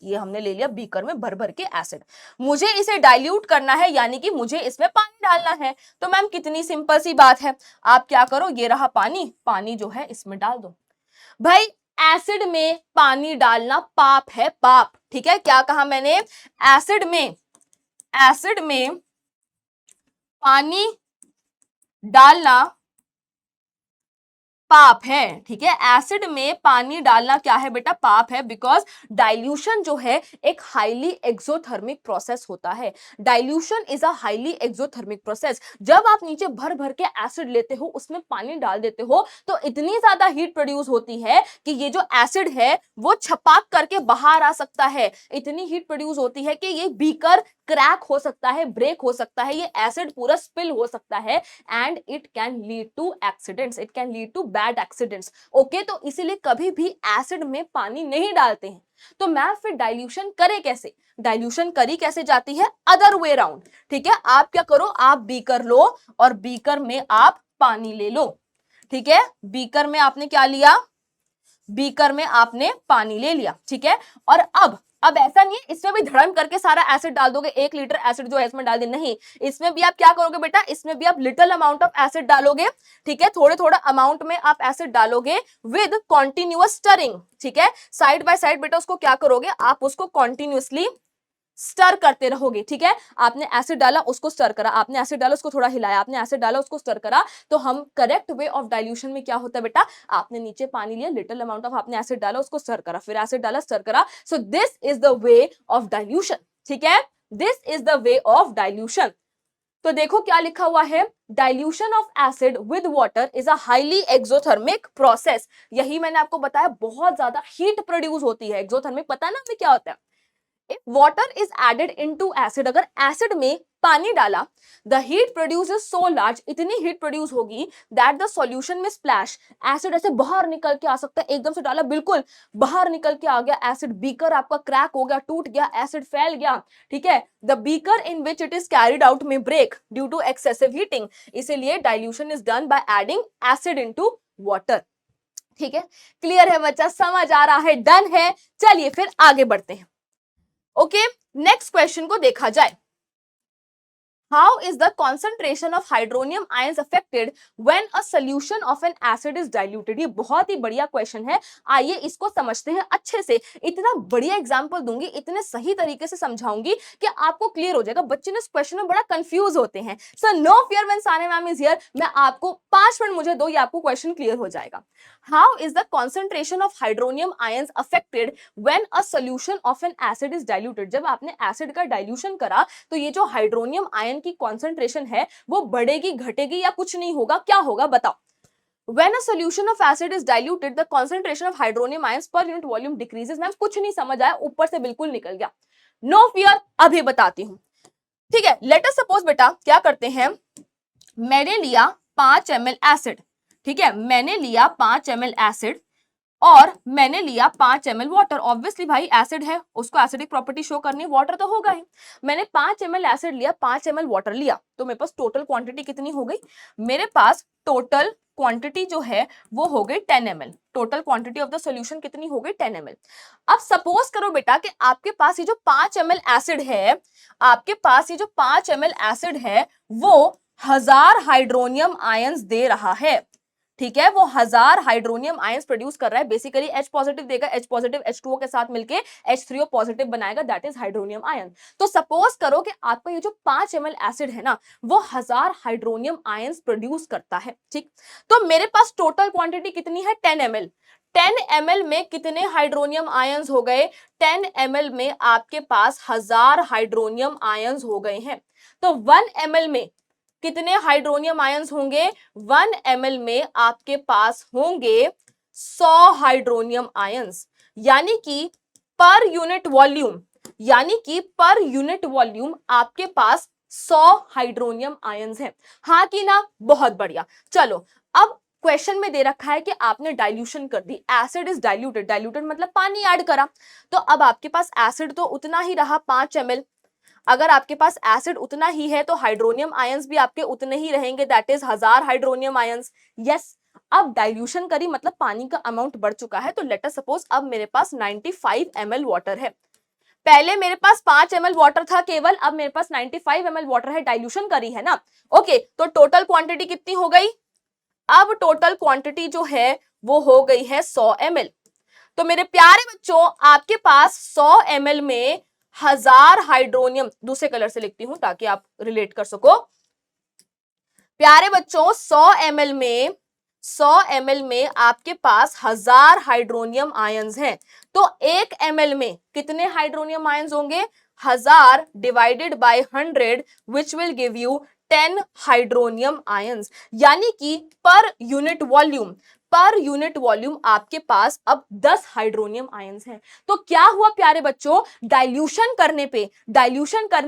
ये हमने ले लिया बीकर में भर भर के एसिड, मुझे इसे डाइल्यूट करना है यानी कि मुझे इसमें पानी डालना है। तो मैम कितनी सिंपल सी बात है, आप क्या करो, ये रहा पानी, पानी जो है इसमें डाल दो। भाई एसिड में पानी डालना पाप है, पाप। ठीक है, क्या कहा मैंने? एसिड में पानी डालना पाप है। ठीक है, एसिड में पानी डालना क्या है बेटा? पाप है, बिकॉज डाइल्यूशन जो है एक हाईली एक्सोथर्मिक प्रोसेस होता है। Dilution is a highly exothermic process. जब आप नीचे भर भर के एसिड लेते हो, उसमें पानी डाल देते हो, तो इतनी ज्यादा हीट प्रोड्यूस होती है कि ये जो एसिड है वो छपाक करके बाहर आ सकता है। इतनी हीट प्रोड्यूस होती है कि ये बीकर क्रैक हो सकता है, ब्रेक हो सकता है, ये एसिड पूरा स्पिल हो सकता है and it can lead to accidents, it can lead to bad accidents. Okay, तो इसीलिए कभी भी एसिड में पानी नहीं डालते हैं। तो मैं फिर डाइल्यूशन करे कैसे? डाइल्यूशन करी कैसे जाती है? Other way round. ठीक है, आप क्या करो, आप बीकर लो और बीकर में आप पानी ले लो। ठीक है, बीकर में आपने क्या लिया? बीकर में आपने पानी ले लिया। ठीक है, और अब ऐसा नहीं है इसमें भी धड़म करके सारा एसिड डाल दोगे, 1 लीटर एसिड जो है इसमें डाल दे, नहीं, इसमें भी आप क्या करोगे बेटा? इसमें भी आप लिटिल अमाउंट ऑफ एसिड डालोगे। ठीक है, थोड़े थोड़ा अमाउंट में आप एसिड डालोगे विद कॉन्टिन्यूअस स्टरिंग। ठीक है, साइड बाय साइड बेटा उसको क्या करोगे? आप उसको कॉन्टिन्यूअसली स्टर करते रहोगे। ठीक है, आपने एसिड डाला उसको स्टर करा, आपने एसिड डाला उसको थोड़ा हिलाया, आपने एसिड डाला उसको स्टर करा। तो हम करेक्ट वे ऑफ डाइल्यूशन में क्या होता है बेटा? आपने नीचे पानी लिया, लिटिल अमाउंट ऑफ आपने एसिड डाला, उसको स्टर करा, फिर एसिड डाला, स्टर करा। So this is the way of dilution. ठीक है, this is the way of dilution. तो देखो क्या लिखा हुआ है, dilution of acid with water is a highly exothermic process. यही मैंने आपको बताया, बहुत ज्यादा हीट प्रोड्यूस होती है। एक्सोथर्मिक पता है ना हमें क्या होता है। If water is added into acid, अगर एसिड में पानी डाला, the heat produces so large, इतनी हीट प्रोड्यूस होगी that the solution में splash, एसिड ऐसे बाहर निकल के आ सकता है। एकदम से डाला, बिल्कुल बाहर निकल के आ गया एसिड, बीकर आपका क्रैक हो गया, टूट गया, एसिड फैल गया, ठीक है। the beaker in which it is carried out may break due to excessive heating, इसीलिए dilution is done by adding acid into water। ठीक है, क्लियर है बच्चा, समझ आ रहा है, डन है। चलिए फिर आगे बढ़ते हैं। ओके, नेक्स्ट क्वेश्चन को देखा जाए। How is the concentration of hydronium ions affected when a solution of an acid is diluted? ये बहुत ही बढ़िया क्वेश्चन है, आइए इसको समझते हैं अच्छे से। इतना बढ़िया एग्जांपल दूंगी, इतने सही तरीके से समझाऊंगी कि आपको क्लियर हो जाएगा। बच्चे ने इस क्वेश्चन में बड़ा कंफ्यूज होते हैं। So no fear when Sania ma'am is here, मैं आपको 5 मिनट मुझे दो, ये आपको क्वेश्चन क्लियर हो जाएगा। How is the concentration of hydronium ions affected when a solution of an acid is diluted? जब आपने एसिड का डाइल्यूशन करा तो ये जो हाइड्रोनियम आयन की कॉन्सेंट्रेशन है वो बढ़ेगी, घटेगी या कुछ नहीं होगा, क्या होगा बताओ। When a solution of acid is diluted, the concentration of hydronium ions per unit volume decreases। Ma'am कुछ नहीं समझ आया, ऊपर से बिल्कुल निकल गया। नो फियर, अभी बताती हूं। ठीक है, लेट अस सपोज बेटा क्या करते हैं, मैंने लिया 5 ml एसिड, ठीक है, मैंने लिया 5 ml एसिड और मैंने लिया 5 ml वाटर। ऑब्वियसली भाई एसिड है, उसको एसिडिक प्रॉपर्टी शो करनी है, वाटर तो होगा ही। मैंने 5 ml एसिड लिया, 5 ml वाटर लिया, तो मेरे पास टोटल क्वांटिटी कितनी हो गई, मेरे पास टोटल क्वांटिटी जो है वो हो गई 10 ml। Total quantity of the solution कितनी हो गई, 10 ml। अब सपोज करो बेटा कि आपके पास ये जो 5 ml एसिड है, आपके पास ये जो 5 ml एसिड है वो 1000 हाइड्रोनियम आयंस दे रहा है। ठीक है, वो 1000 हाइड्रोनियम आयंस प्रोड्यूस कर रहा है। बेसिकली H पॉजिटिव देगा, H पॉजिटिव H2O के साथ मिलके H3O पॉजिटिव बनाएगा, दैट इज हाइड्रोनियम आयन। तो सपोज करो कि आपका ये जो 5 ml एसिड है ना वो 1000 हाइड्रोनियम आयंस प्रोड्यूस करता है। ठीक, तो मेरे पास टोटल क्वांटिटी कितनी है, 10 ml। 10 ml में कितने हाइड्रोनियम आयंस हो गए, 10 ml में आपके पास 1000 हाइड्रोनियम आयंस हो गए हैं। तो 1 ml में कितने हाइड्रोनियम आयंस होंगे, 1 ml में आपके पास होंगे 100 हाइड्रोनियम आयंस। यानी कि पर यूनिट वॉल्यूम, यानी कि पर यूनिट वॉल्यूम आपके पास 100 हाइड्रोनियम आयंस हैं। हाँ कि ना, बहुत बढ़िया। चलो अब क्वेश्चन में दे रखा है कि आपने डाइल्यूशन कर दी, एसिड इज डाइल्यूटेड, डाइल्यूटेड मतलब पानी ऐड करा, तो अब आपके पास एसिड तो उतना ही रहा 5 ml। अगर आपके पास एसिड उतना ही है तो हाइड्रोनियम आयंस भी आपके उतने ही रहेंगे, that is 1000 hydronium ions. Yes, अब डाइल्यूशन करी मतलब पानी का अमाउंट बढ़ चुका है, तो लेट अस सपोज अब मेरे पास 95 ml वाटर है। पहले मेरे पास 5 ml वाटर था केवल, अब मेरे पास 95 ml वाटर है, डाइल्यूशन करी है ना। ओके, तो टोटल क्वांटिटी कितनी हो गई, अब टोटल क्वांटिटी जो है वो हो गई है 100 ml। तो मेरे प्यारे बच्चों आपके पास 100 ml में 1000 हाइड्रोनियम, दूसरे कलर से लिखती हूं ताकि आप रिलेट कर सको। प्यारे बच्चों 100 ml में आपके पास 1000 हाइड्रोनियम आयंस हैं। तो 1 ml में कितने हाइड्रोनियम आयंस होंगे, 1000 divided by 100 which will give you 10 hydronium ions. यानी कि पर यूनिट वॉल्यूम आपके पास अब 10 हाइड्रोनियम आयंस हैं। तो क्या हुआ प्यारे बच्चों, डाइल्यूशन करने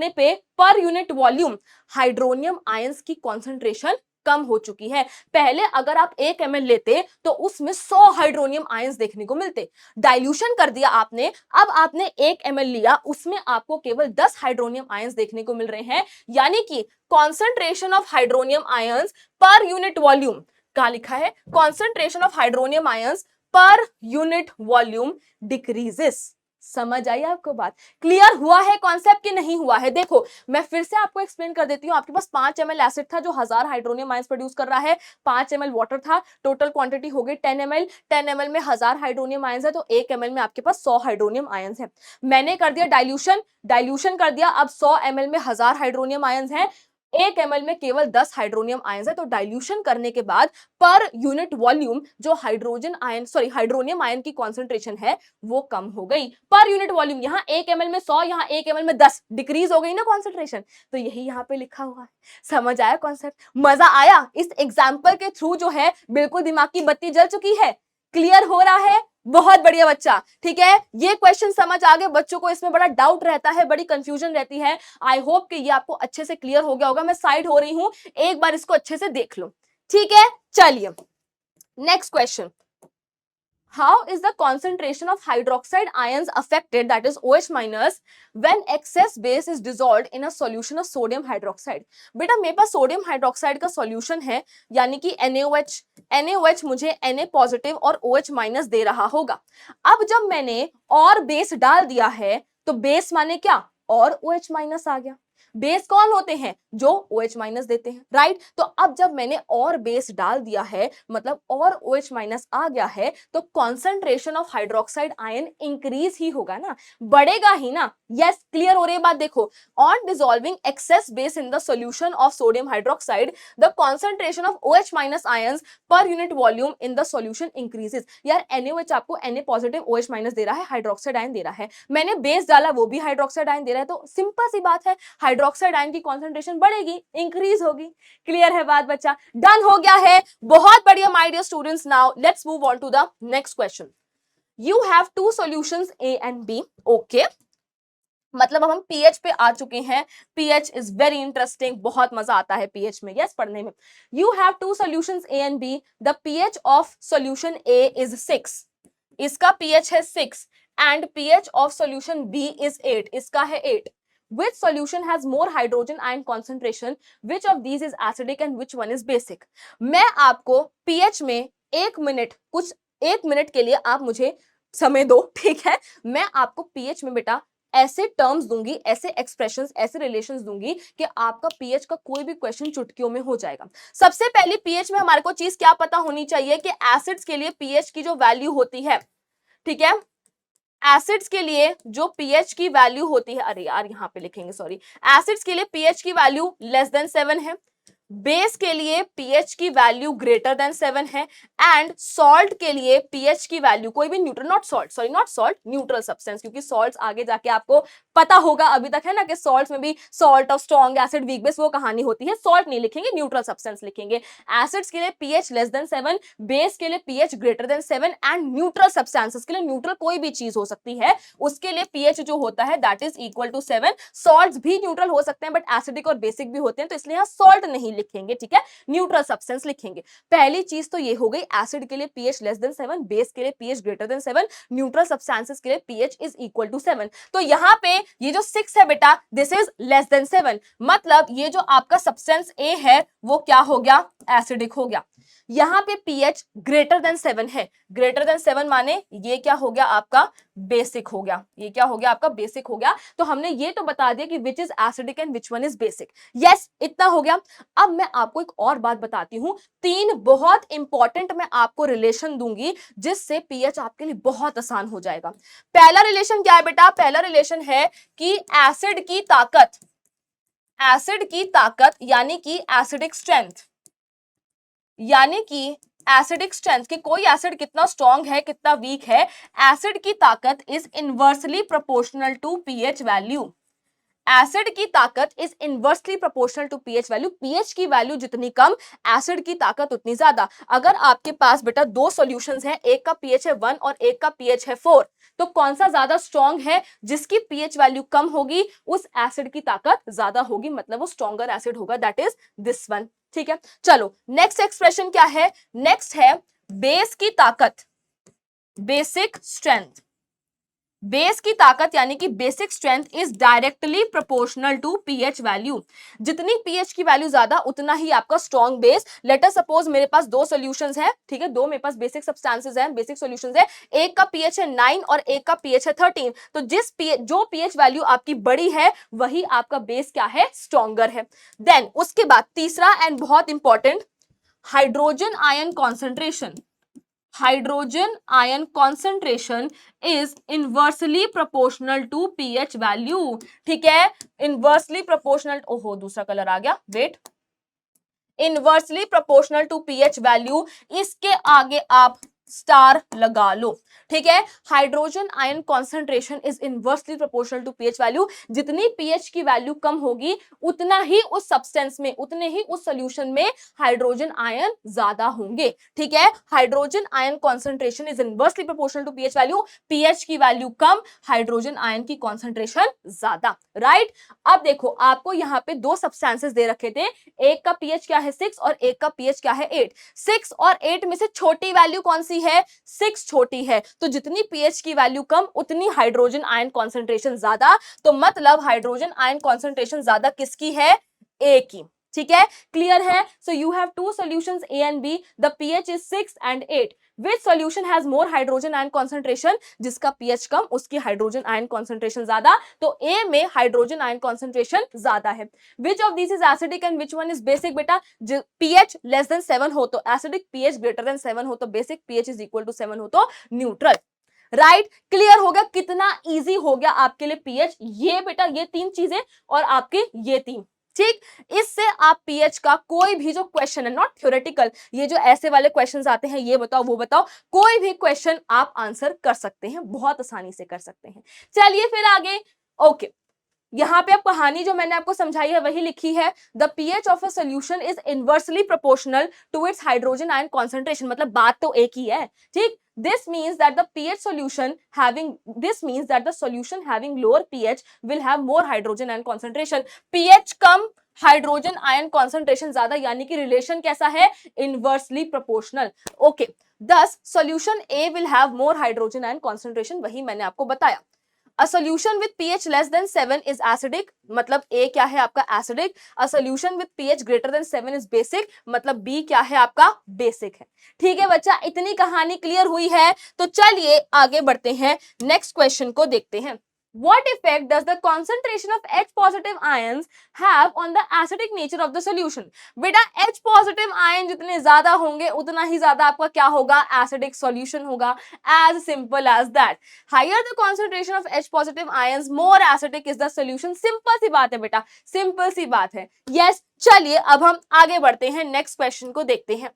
पे पर यूनिट वॉल्यूम हाइड्रोनियम आयंस की कॉन्सेंट्रेशन कम हो चुकी है। पहले अगर आप 1 ml लेते तो उसमें 100 हाइड्रोनियम आयंस देखने को मिलते, डाइल्यूशन कर दिया आपने, अब आपने 1 ml लिया, उसमें आपको केवल 10 हाइड्रोनियम आयंस देखने को मिल रहे हैं। यानी कि concentration of hydronium ions per unit volume, कहां लिखा है, concentration of hydronium ions per unit volume decreases. समझ आई आपको बात, क्लियर हुआ है कॉन्सेप्ट कि नहीं हुआ है। देखो मैं फिर से आपको एक्सप्लेन कर देती हूँ। आपके पास 5 ml एसिड था जो 1000 हाइड्रोनियम आयंस प्रोड्यूस कर रहा है, 5 ml वाटर था, टोटल क्वांटिटी हो गई 10 ml। 10 ml में 1000 हाइड्रोनियम आयंस है, तो 1 ml में आपके पास 100 हाइड्रोनियम आयंस है। मैंने कर दिया डाइल्यूशन कर दिया, अब 100 ml में 1000 हाइड्रोनियम आयंस है, 1 ml में केवल 10 हाइड्रोनियम आयंस है, तो डाइल्यूशन करने के बाद पर यूनिट वॉल्यूम जो हाइड्रोनियम आयन की कॉन्सेंट्रेशन है वो कम हो गई। पर यूनिट वॉल्यूम यहाँ 1 ml में 100, यहाँ 1 ml में 10, डिक्रीज हो गई ना कॉन्सेंट्रेशन। तो यही यहाँ पे लिखा हुआ है। समझ आया कॉन्सेप्ट? मजा आया? इस एग्जाम्पल के थ्रू जो है बिल्कुल दिमाग की बत्ती जल चुकी है, क्लियर हो रहा है? बहुत बढ़िया बच्चा, ठीक है। ये क्वेश्चन समझ आ गए? बच्चों को इसमें बड़ा डाउट रहता है, बड़ी कंफ्यूजन रहती है। आई होप कि ये आपको अच्छे से क्लियर हो गया होगा। मैं साइड हो रही हूं, एक बार इसको अच्छे से देख लो, ठीक है। चलिए next question. How is the concentration of hydroxide ions affected, that is OH minus, when excess base is dissolved in a solution of sodium hydroxide? बेटा मेरे पास सोडियम हाइड्रोक्साइड का सॉल्यूशन है, यानी कि NaOH मुझे Na पॉजिटिव और OH minus दे रहा होगा। अब जब मैंने और बेस डाल दिया है तो बेस माने क्या, और OH माइनस आ गया। बेस कौन होते हैं, जो OH माइनस देते हैं, राइट। तो अब जब मैंने और बेस डाल दिया है, मतलब और OH माइनस आ गया है, तो concentration of hydroxide ion increase ही होगा ना, बढ़ेगा ही ना। यस, क्लियर हो रही है बात? देखो, on dissolving excess base in the solution of sodium hydroxide, the concentration of OH minus ions per unit volume in the solution increases. यार NaOH आपको Na पॉजिटिव OH माइनस दे रहा है, हाइड्रोक्साइड आयन दे रहा है, मैंने बेस डाला वो भी हाइड्रोक्साइड आयन दे रहा है, तो सिंपल सी बात है, हाइड्रोक्साइड आयन की कॉन्सेंट्रेशन बढ़ेगी, इंक्रीज होगी। क्लियर है बात बच्चा? डन हो गया है, बहुत बढ़िया my dear students. Now let's move on to the next question. You have two solutions A and B, okay. मतलब अब हम पीएच पे आ चुके हैं। पीएच इज वेरी इंटरेस्टिंग, बहुत मजा आता है पीएच में, यस, पढ़ने में। You have two solutions A and B, the pH of solution A is 6, इसका पीएच है 6, and pH of solution B is 8, इसका है 8। Which solution has more hydrogen ion concentration? Which of these is acidic and which one is basic? मैं आपको pH में 1 minute के लिए आप मुझे समय दो, ठीक है। मैं आपको pH में बेटा ऐसे टर्म्स दूंगी, ऐसे एक्सप्रेशंस, ऐसे रिलेशंस दूंगी कि आपका पीएच का कोई भी क्वेश्चन चुटकियों में हो जाएगा। सबसे पहले पीएच में हमारे को चीज क्या पता होनी चाहिए कि एसिड्स के लिए पीएच की जो वैल्यू होती है, ठीक है, एसिड्स के लिए जो पीएच की वैल्यू होती है, अरे यार यहां पे लिखेंगे, सॉरी, एसिड्स के लिए पीएच की वैल्यू लेस देन 7 है, बेस के लिए पीएच की वैल्यू ग्रेटर देन 7 है, एंड सॉल्ट के लिए पीएच की वैल्यू, कोई भी neutral, not salt, neutral substance, क्योंकि सॉल्ट्स आगे जाके आपको पता होगा, अभी तक है ना कि सॉल्ट्स में भी salt of strong acid, weak base, वो कहानी होती है। सॉल्ट नहीं लिखेंगे, न्यूट्रल सब्सटेंस लिखेंगे। एसिड्स के लिए पीएच लेस देन 7, बेस के लिए pH greater than 7, and neutral substances के लिए, न्यूट्रल कोई भी चीज हो सकती है, उसके लिए पीएच जो होता है that is equal to 7। Salts भी न्यूट्रल हो सकते हैं बट एसिडिक और बेसिक भी होते हैं, तो इसलिए यहां सॉल्ट नहीं लिखेंगे, ठीक है, न्यूट्रल सब्सटेंस लिखेंगे। पहली चीज तो ये हो गई, एसिड के लिए पीएच लेस देन 7, बेस के लिए pH greater than 7, neutral substances के लिए पीएच इज इक्वल टू 7। तो यहां पे ये जो 6 है बेटा, दिस इज लेस देन 7, मतलब ये जो आपका सब्सटेंस ए है वो क्या हो गया, एसिडिक हो गया। यहां पे pH ग्रेटर देन 7 है, ग्रेटर देन 7 माने ये क्या हो गया आपका, बेसिक हो गया, ये क्या हो गया आपका, बेसिक हो गया। तो हमने ये तो बता दिया कि which is acidic and which one is basic, yes, इतना हो गया। अब मैं आपको एक और बात बताती हूं, 3 बहुत इंपॉर्टेंट मैं आपको रिलेशन दूंगी जिससे pH आपके लिए बहुत आसान हो जाएगा। पहला रिलेशन क्या है बेटा, पहला रिलेशन है कि एसिड की ताकत यानी कि एसिडिक स्ट्रेंथ, यानी कि एसिडिक स्ट्रेंथ कि कोई एसिड कितना स्ट्रॉन्ग है कितना वीक है, एसिड की ताकत is inversely proportional to pH value. Acid की ताकत is inversely proportional to pH value. PH की वैल्यू जितनी कम, एसिड की ताकत उतनी ज्यादा। अगर आपके पास बेटा 2 सॉल्यूशंस हैं, एक का पीएच है 1 और एक का पीएच है 4, तो कौन सा ज्यादा स्ट्रॉन्ग है, जिसकी पीएच वैल्यू कम होगी उस एसिड की ताकत ज्यादा होगी, मतलब वो स्ट्रॉन्गर एसिड होगा, दैट इज दिस वन, ठीक है। चलो नेक्स्ट एक्सप्रेशन क्या है, नेक्स्ट है बेस की ताकत, बेसिक स्ट्रेंथ। बेस की ताकत यानी कि basic strength is directly proportional to pH value. जितनी पीएच की वैल्यू ज्यादा उतना ही आपका strong base. Let us suppose मेरे पास 2 सॉल्यूशंस हैं, ठीक है, 2 मेरे पास बेसिक सब्सटेंसेस हैं, बेसिक सॉल्यूशंस है, एक का पीएच है 9 और एक का पीएच है 13। तो जो पीएच वैल्यू आपकी बड़ी है वही आपका बेस क्या है, स्ट्रॉन्गर है। देन उसके बाद तीसरा एंड बहुत important, hydrogen ion concentration. Hydrogen ion concentration is inversely proportional to pH value. ठीक है, इनवर्सली प्रोपोर्शनल, ओहो दूसरा कलर आ गया, wait, inversely proportional to pH value, इसके आगे आप स्टार लगा लो। ठीक है, hydrogen ion concentration is inversely proportional to pH value, जितनी पीएच की वैल्यू कम होगी उतना ही उस सब्सटेंस में, उतने ही उस सॉल्यूशन में हाइड्रोजन आयन ज्यादा होंगे। ठीक है, hydrogen ion concentration is inversely proportional to pH value, pH की वैल्यू कम, हाइड्रोजन आयन की कॉन्सेंट्रेशन ज्यादा। राइट, अब देखो आपको यहाँ पे दो सब्सटेंसेस दे रखे थे, एक का पीएच क्या है 6 और एक का पीएच क्या है 8। 6 और 8 में से छोटी वैल्यू कौन सी है? 6 छोटी है, तो जितनी पीएच की वैल्यू कम उतनी हाइड्रोजन आयन कॉन्सेंट्रेशन ज्यादा, तो मतलब हाइड्रोजन आयन कॉन्सेंट्रेशन ज्यादा किसकी है? ए की। ठीक है, क्लियर है? So you have two solutions A and B, the pH is 6 and 8। Which solution has more hydrogen ion concentration? जिसका pH कम उसकी हाइड्रोजन आयन कॉन्सेंट्रेशन ज्यादा, तो A में हाइड्रोजन आयन कॉन्सेंट्रेशन ज्यादा है। Which of these is acidic and which one is basic? बेटा pH less than 7 हो तो एसिडिक, pH greater than 7 हो तो basic, pH is equal to 7 हो तो न्यूट्रल। राइट, क्लियर हो गया? कितना इजी हो गया आपके लिए pH, ये बेटा ये तीन चीजें और आपके ये तीन। ठीक, इससे आप पीएच का कोई भी जो क्वेश्चन है, नॉट थ्योरेटिकल, ये जो ऐसे वाले क्वेश्चंस आते हैं ये बताओ वो बताओ, कोई भी क्वेश्चन आप आंसर कर सकते हैं, बहुत आसानी से कर सकते हैं। चलिए फिर आगे। ओके, यहाँ पे अब कहानी जो मैंने आपको समझाई है वही लिखी है, the pH of a solution is inversely proportional to its hydrogen ion concentration, मतलब बात तो एक ही है। ठीक, this means that the pH solution having, this means that the solution having lower pH will have more hydrogen ion concentration। pH come, hydrogen ion concentration ज्यादा, यानी कि relation कैसा है? Inversely proportional. Okay, thus solution A will have more hydrogen ion concentration, वही मैंने आपको बताया। A solution with pH less than 7 is acidic, मतलब A क्या है आपका? acidic। A solution with pH greater than 7 is basic, मतलब B क्या है आपका? basic है। ठीक है बच्चा, इतनी कहानी क्लियर हुई है, तो चलिए आगे बढ़ते हैं, नेक्स्ट क्वेश्चन को देखते हैं। What effect does the concentration of H positive ions have on the acidic nature of the solution? बेटा H positive ion जितने ज्यादा होंगे उतना ही ज्यादा आपका क्या होगा? acidic solution होगा, as simple as that। Higher the concentration of H positive ions, more acidic is the solution। Simple सी बात है बेटा, सिंपल सी बात है। Yes, चलिए अब हम आगे बढ़ते हैं, नेक्स्ट क्वेश्चन को देखते हैं।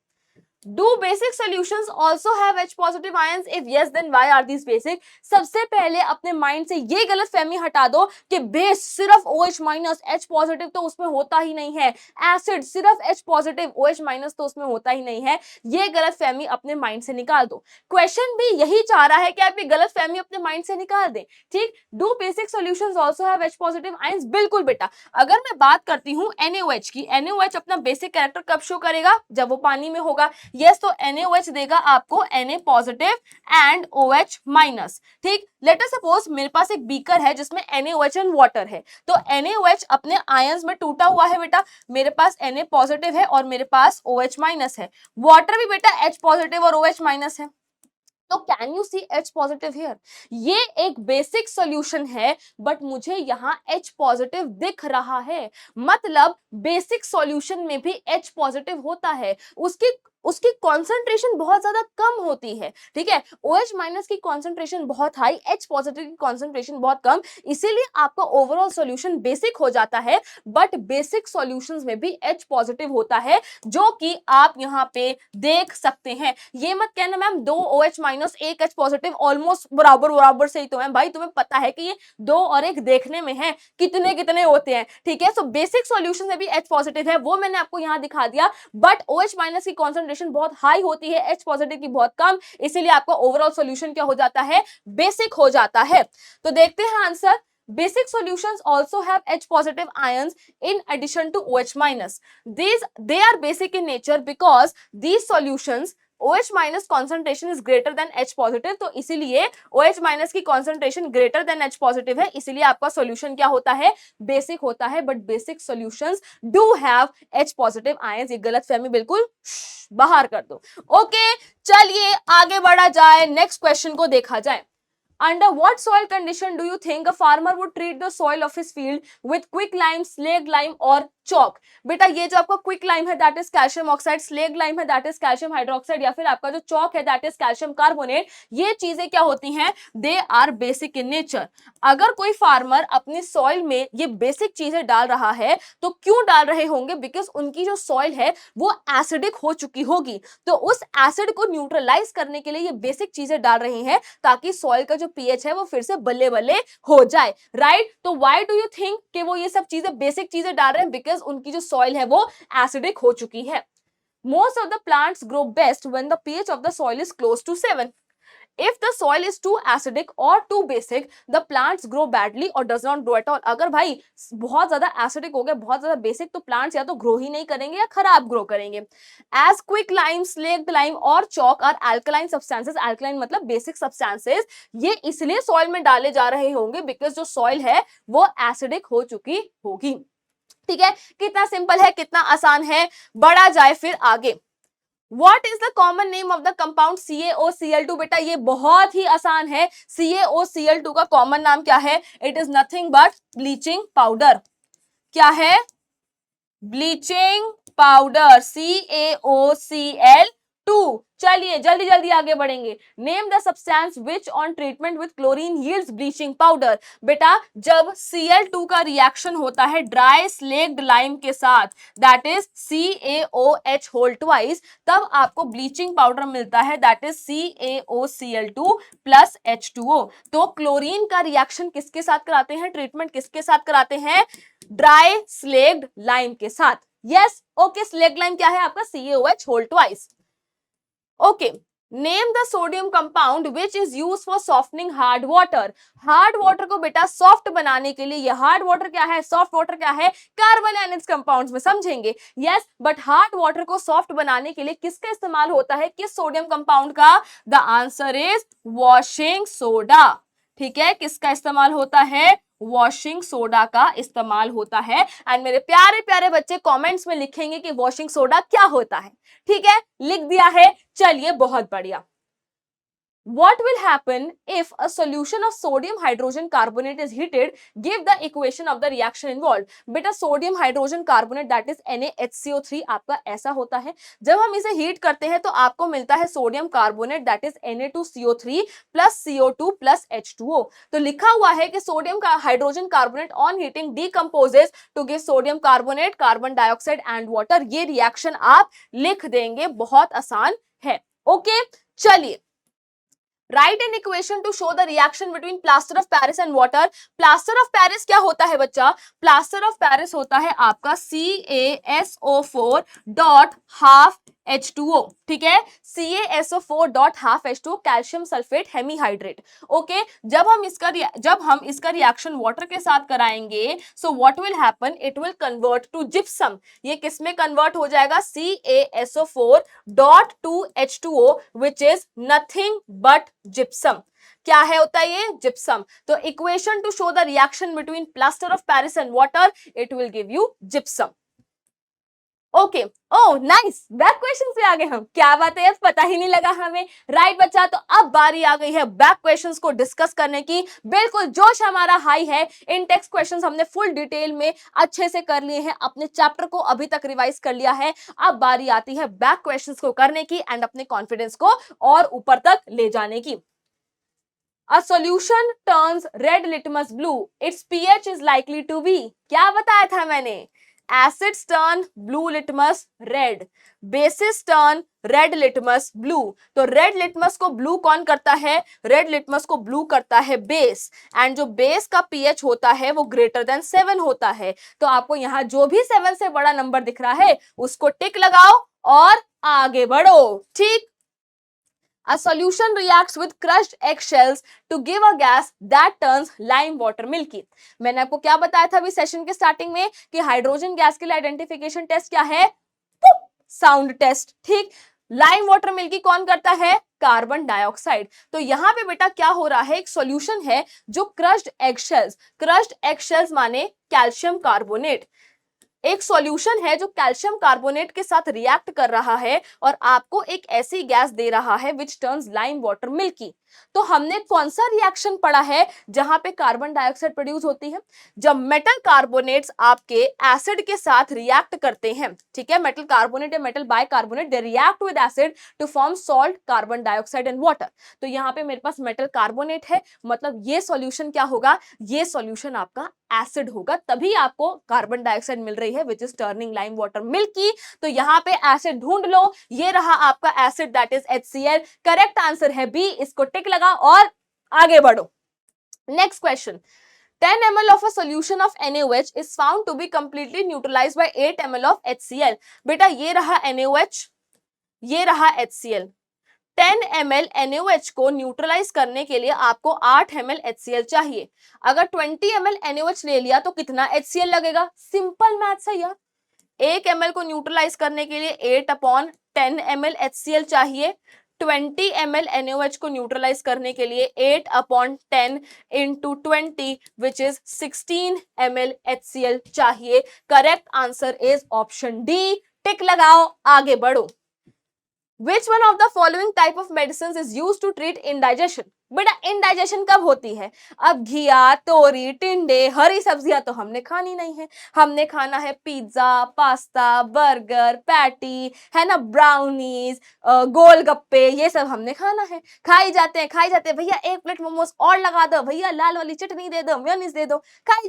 Do basic solutions also have H positive ions? If yes, then why are these basic? सबसे पहले अपने माइंड से ये गलत फहमी हटा दो कि बेस सिर्फ OH माइनस, H पॉजिटिव तो उसमें होता ही नहीं है, एसिड सिर्फ H पॉजिटिव OH माइनस तो उसमें होता ही नहीं है, ये गलत फहमी अपने माइंड से निकाल दो। क्वेश्चन भी यही चाह रहा है कि आप ये गलत फहमी अपने माइंड से निकाल दें। ठीक, do basic solutions also have H positive ions? बिल्कुल बेटा, अगर मैं बात करती हूँ NaOH की, NaOH अपना बेसिक कैरेक्टर कब शो करेगा? जब वो पानी में होगा। यस, तो NaOH देगा आपको Na positive and OH minus. ठीक, लेट अस सपोज मेरे पास एक बीकर है जिसमें NaOH एंड वाटर है, तो NaOH अपने आयंस में टूटा हुआ है बेटा, मेरे पास Na पॉजिटिव है और मेरे पास OH माइनस है, वाटर भी बेटा H पॉजिटिव और OH माइनस है, तो can you see H positive here? ये एक बेसिक सॉल्यूशन है बट मुझे यहाँ H पॉजिटिव दिख रहा है, मतलब बेसिक सॉल्यूशन में भी H पॉजिटिव होता है, उसकी कॉन्सेंट्रेशन बहुत ज्यादा कम होती है। ठीक है, OH माइनस की कॉन्सेंट्रेशन बहुत हाई, H पॉजिटिव की कॉन्सेंट्रेशन बहुत कम, इसीलिए आपका ओवरऑल सॉल्यूशन बेसिक हो जाता है, बट बेसिक सॉल्यूशंस में भी H पॉजिटिव होता है, जो कि आप यहाँ पे देख सकते हैं। ये मत कहना ma'am 2 OH minus 1 H positive almost बराबर बराबर से ही तो है, भाई तुम्हें पता है कि ये 2 और 1 देखने में है, कितने कितने होते हैं। ठीक है, सो बेसिक सॉल्यूशन में भी H पॉजिटिव है, वो मैंने आपको यहाँ दिखा दिया, बट OH माइनस की कॉन्सेंट्रेशन बहुत हाई होती है, H पॉजिटिव की बहुत कम, इसीलिए आपका ओवरऑल सॉल्यूशन क्या हो जाता है? बेसिक हो जाता है। तो देखते हैं answer. Basic solutions also have H positive ions in addition to OH minus. They are basic in nature because these solutions OH minus concentration is greater than H positive, तो इसीलिए OH minus की concentration greater than H positive है, इसीलिए आपका solution क्या होता है? Basic होता है, but basic solutions do have H positive ions। ये गलत फहमी बिल्कुल बाहर कर दो। ओके, चलिए आगे बढ़ा जाए, नेक्स्ट क्वेश्चन को देखा जाए। Under what soil condition do you think a farmer would treat the soil of his field with quick lime, slag lime or चौक। बेटा ये जो आपका क्विक लाइम है that is calcium oxide, slaked lime है that is calcium hydroxide, या फिर आपका जो चौक है दैट इज कैल्शियम कार्बोनेट, ये चीजें क्या होती हैं, they are basic in nature. अगर कोई फार्मर अपनी सॉइल में ये बेसिक चीजें डाल रहा है तो क्यों डाल रहे होंगे, बिकॉज उनकी जो सॉइल है वो एसिडिक हो चुकी होगी, तो उस एसिड को न्यूट्रलाइज करने के लिए ये बेसिक चीजें डाल रहे हैं ताकि सॉइल का जो पीएच है वो फिर से बल्ले बल्ले हो जाए, राइट। तो व्हाई डू यू थिंक कि वो ये सब चीजें बेसिक चीजें डाल रहे हैं, बिकॉज उनकी जो सॉइल है वो एसिडिक हो चुकी है। Most of the plants grow best when the pH of the soil is close to 7. If the soil is too acidic or too basic, the plants grow badly or does not grow at all. अगर भाई बहुत ज्यादा acidic हो गया, बहुत ज्यादा basic, तो plants या तो ग्रो ही नहीं करेंगे या खराब ग्रो करेंगे। As quick lime, slaked lime और chalk are alkaline substances, alkaline मतलब बेसिक सब्सटेंसेस, ये इसलिए सॉइल में डाले जा रहे होंगे बिकॉज जो सॉइल है वो एसिडिक हो चुकी होगी। ठीक है, कितना सिंपल है, कितना आसान है, बढ़ा जाए फिर आगे। What is the common name of the compound CaOCl2? बेटा ये बहुत ही आसान है, CaOCl2 का कॉमन नाम क्या है, it is nothing but bleaching powder. क्या है, ब्लीचिंग पाउडर, CaOCl2। चलिए जल्दी जल्दी आगे बढ़ेंगे। Name the substance which on treatment with chlorine yields bleaching powder. बेटा जब Cl2 का रिएक्शन होता है ड्राई स्लेक्ड लाइम के साथ, that is CaOH whole twice, तब आपको ब्लीचिंग पाउडर मिलता है that is CaOCl2 plus H2O। तो क्लोरीन का रिएक्शन किसके साथ कराते हैं, ट्रीटमेंट किसके साथ कराते हैं, ड्राई स्लेक्ड लाइम के साथ। यस, ओके, स्लेक्ड लाइम क्या है आपका, CaOH whole twice. Okay, name the sodium compound which is use for softening hard water. Hard water को बेटा सॉफ्ट बनाने के लिए, ये हार्ड वाटर क्या है, सॉफ्ट वाटर क्या है, कार्बन एंड इट्स कंपाउंड्स में समझेंगे। यस, बट हार्ड वाटर को सॉफ्ट बनाने के लिए किसका इस्तेमाल होता है, किस सोडियम कंपाउंड का, the answer is washing soda. ठीक है, किसका इस्तेमाल होता है, वॉशिंग सोडा का इस्तेमाल होता है। एंड मेरे प्यारे प्यारे बच्चे कमेंट्स में लिखेंगे कि वॉशिंग सोडा क्या होता है। ठीक है, लिख दिया है, चलिए बहुत बढ़िया। What will happen if a solution of sodium hydrogen carbonate is heated? Give the equation of the reaction involved. बेटा sodium hydrogen carbonate that is NaHCO3 आपका ऐसा होता है, जब हम इसे हीट करते हैं तो आपको मिलता है sodium carbonate that is Na2CO3 plus CO2 plus H2O। तो लिखा हुआ है कि सोडियम का hydrogen carbonate on heating decomposes to give sodium carbonate, carbon dioxide and water. ये रिएक्शन आप लिख देंगे, बहुत आसान है। ओके, चलिए, write an equation to show the reaction between plaster of Paris and water. Plaster of Paris क्या होता है बच्चा, प्लास्टर ऑफ पेरिस होता है आपका CaSO4 डॉट हाफ H2O। ठीक है, CaSO4 dot half H2O, calcium sulphate hemihydrate. Okay, जब हम इसका रिएक्शन वाटर के साथ कराएंगे, so what will happen, it will convert to gypsum. ये किस में कन्वर्ट हो जाएगा, CaSO4 dot two H2O which is nothing but gypsum. क्या है होता है ये, जिप्सम। तो equation to show the reaction between plaster of Paris and water, it will give you gypsum. Okay, oh nice, back question पे आ गए हम, क्या बात है, पता ही नहीं लगा हमें। राइट बच्चा, तो अब बारी आ गई है बैक क्वेश्चंस को डिस्कस करने की। बिल्कुल जोश हमारा हाई है, इन टेक्स्ट क्वेश्चंस हमने फुल डिटेल में अच्छे से कर लिए हैं, अपने चैप्टर को अभी तक रिवाइज कर लिया है। अब बारी आती है बैक क्वेश्चंस को करने की एंड अपने कॉन्फिडेंस को और ऊपर तक ले जाने की। A solution turns red litmus blue. Its pH is likely to be, क्या बताया था मैंने, acids turn blue litmus red, bases turn red litmus blue। तो red litmus को blue कौन करता है, red litmus को blue करता है base, एंड जो base का pH होता है वो greater than 7 होता है। तो आपको यहाँ जो भी 7 से बड़ा नंबर दिख रहा है उसको टिक लगाओ और आगे बढ़ो। ठीक, A solution reacts with crushed eggshells to give a gas that turns lime water milky। मैंने आपको क्या बताया था अभी सेशन के स्टार्टिंग में कि हाइड्रोजन गैस के लिए आइडेंटिफिकेशन टेस्ट क्या है, साउंड टेस्ट। ठीक, लाइम वाटर मिल्की कौन करता है, कार्बन डाइऑक्साइड। तो यहाँ पे बेटा क्या हो रहा है, एक सॉल्यूशन है जो क्रश्ड एगशेल्स माने कैल्शियम कार्बोनेट, एक सॉल्यूशन है जो कैल्शियम कार्बोनेट के साथ रिएक्ट कर रहा है और आपको एक ऐसी गैस दे रहा है which turns lime water milky. तो हमने कौन सा रिएक्शन पढ़ा है जहां पे कार्बन डाइऑक्साइड प्रोड्यूस होती है? जब मेटल कार्बोनेट्स आपके एसिड के साथ रिएक्ट करते हैं, ठीक है, मेटल कार्बोनेट या metal bicarbonate they react with acid to form salt, carbon dioxide and water. तो यहाँ पे मेरे पास मेटल कार्बोनेट है, मतलब ये सॉल्यूशन क्या होगा? ये सॉल्यूशन आपका एसिड होगा, तभी आपको कार्बन डाइऑक्साइड मिल रही है which is turning lime water milky. तो यहाँ पे एसिड ढूंढ लो, ये रहा आपका acid that is HCl। Correct answer है बी, इसको टिक लगा और आगे बढ़ो। Next question, 10 ml of a solution of NaOH is found to be completely neutralized by 8 ml of HCl। बेटा ये रहा NaOH, ये रहा HCl। 10 ml NaOH को न्यूट्रलाइज करने के लिए आपको 8 ml HCl चाहिए। अगर 20 ml NaOH ले लिया तो कितना HCl लगेगा? सिंपल मैथ्स है यार। 1 ml को न्यूट्रलाइज करने के लिए 8/10 ml HCl चाहिए। 20 ml NaOH को न्यूट्रलाइज करने के लिए 8/10 into 20 which is 16 ml HCl चाहिए। Correct answer is option D. Tick लगाओ, आगे बढ़ो। Which one of the following type of medicines is used to treat indigestion? बेटा इंडाइजेशन कब होती है? अब घिया, तोरी, टिंडे, हरी सब्जियां तो हमने खानी नहीं है, हमने खाना है पिज्जा, पास्ता, बर्गर, पैटी, है ना, ब्राउनीज, गोलगप्पे, ये सब हमने खाना है। खाई जाते हैं भैया 1 प्लेट मोमोज और लगा दो, भैया लाल वाली चटनी दे दो, मेयोनीज दे दो। खाई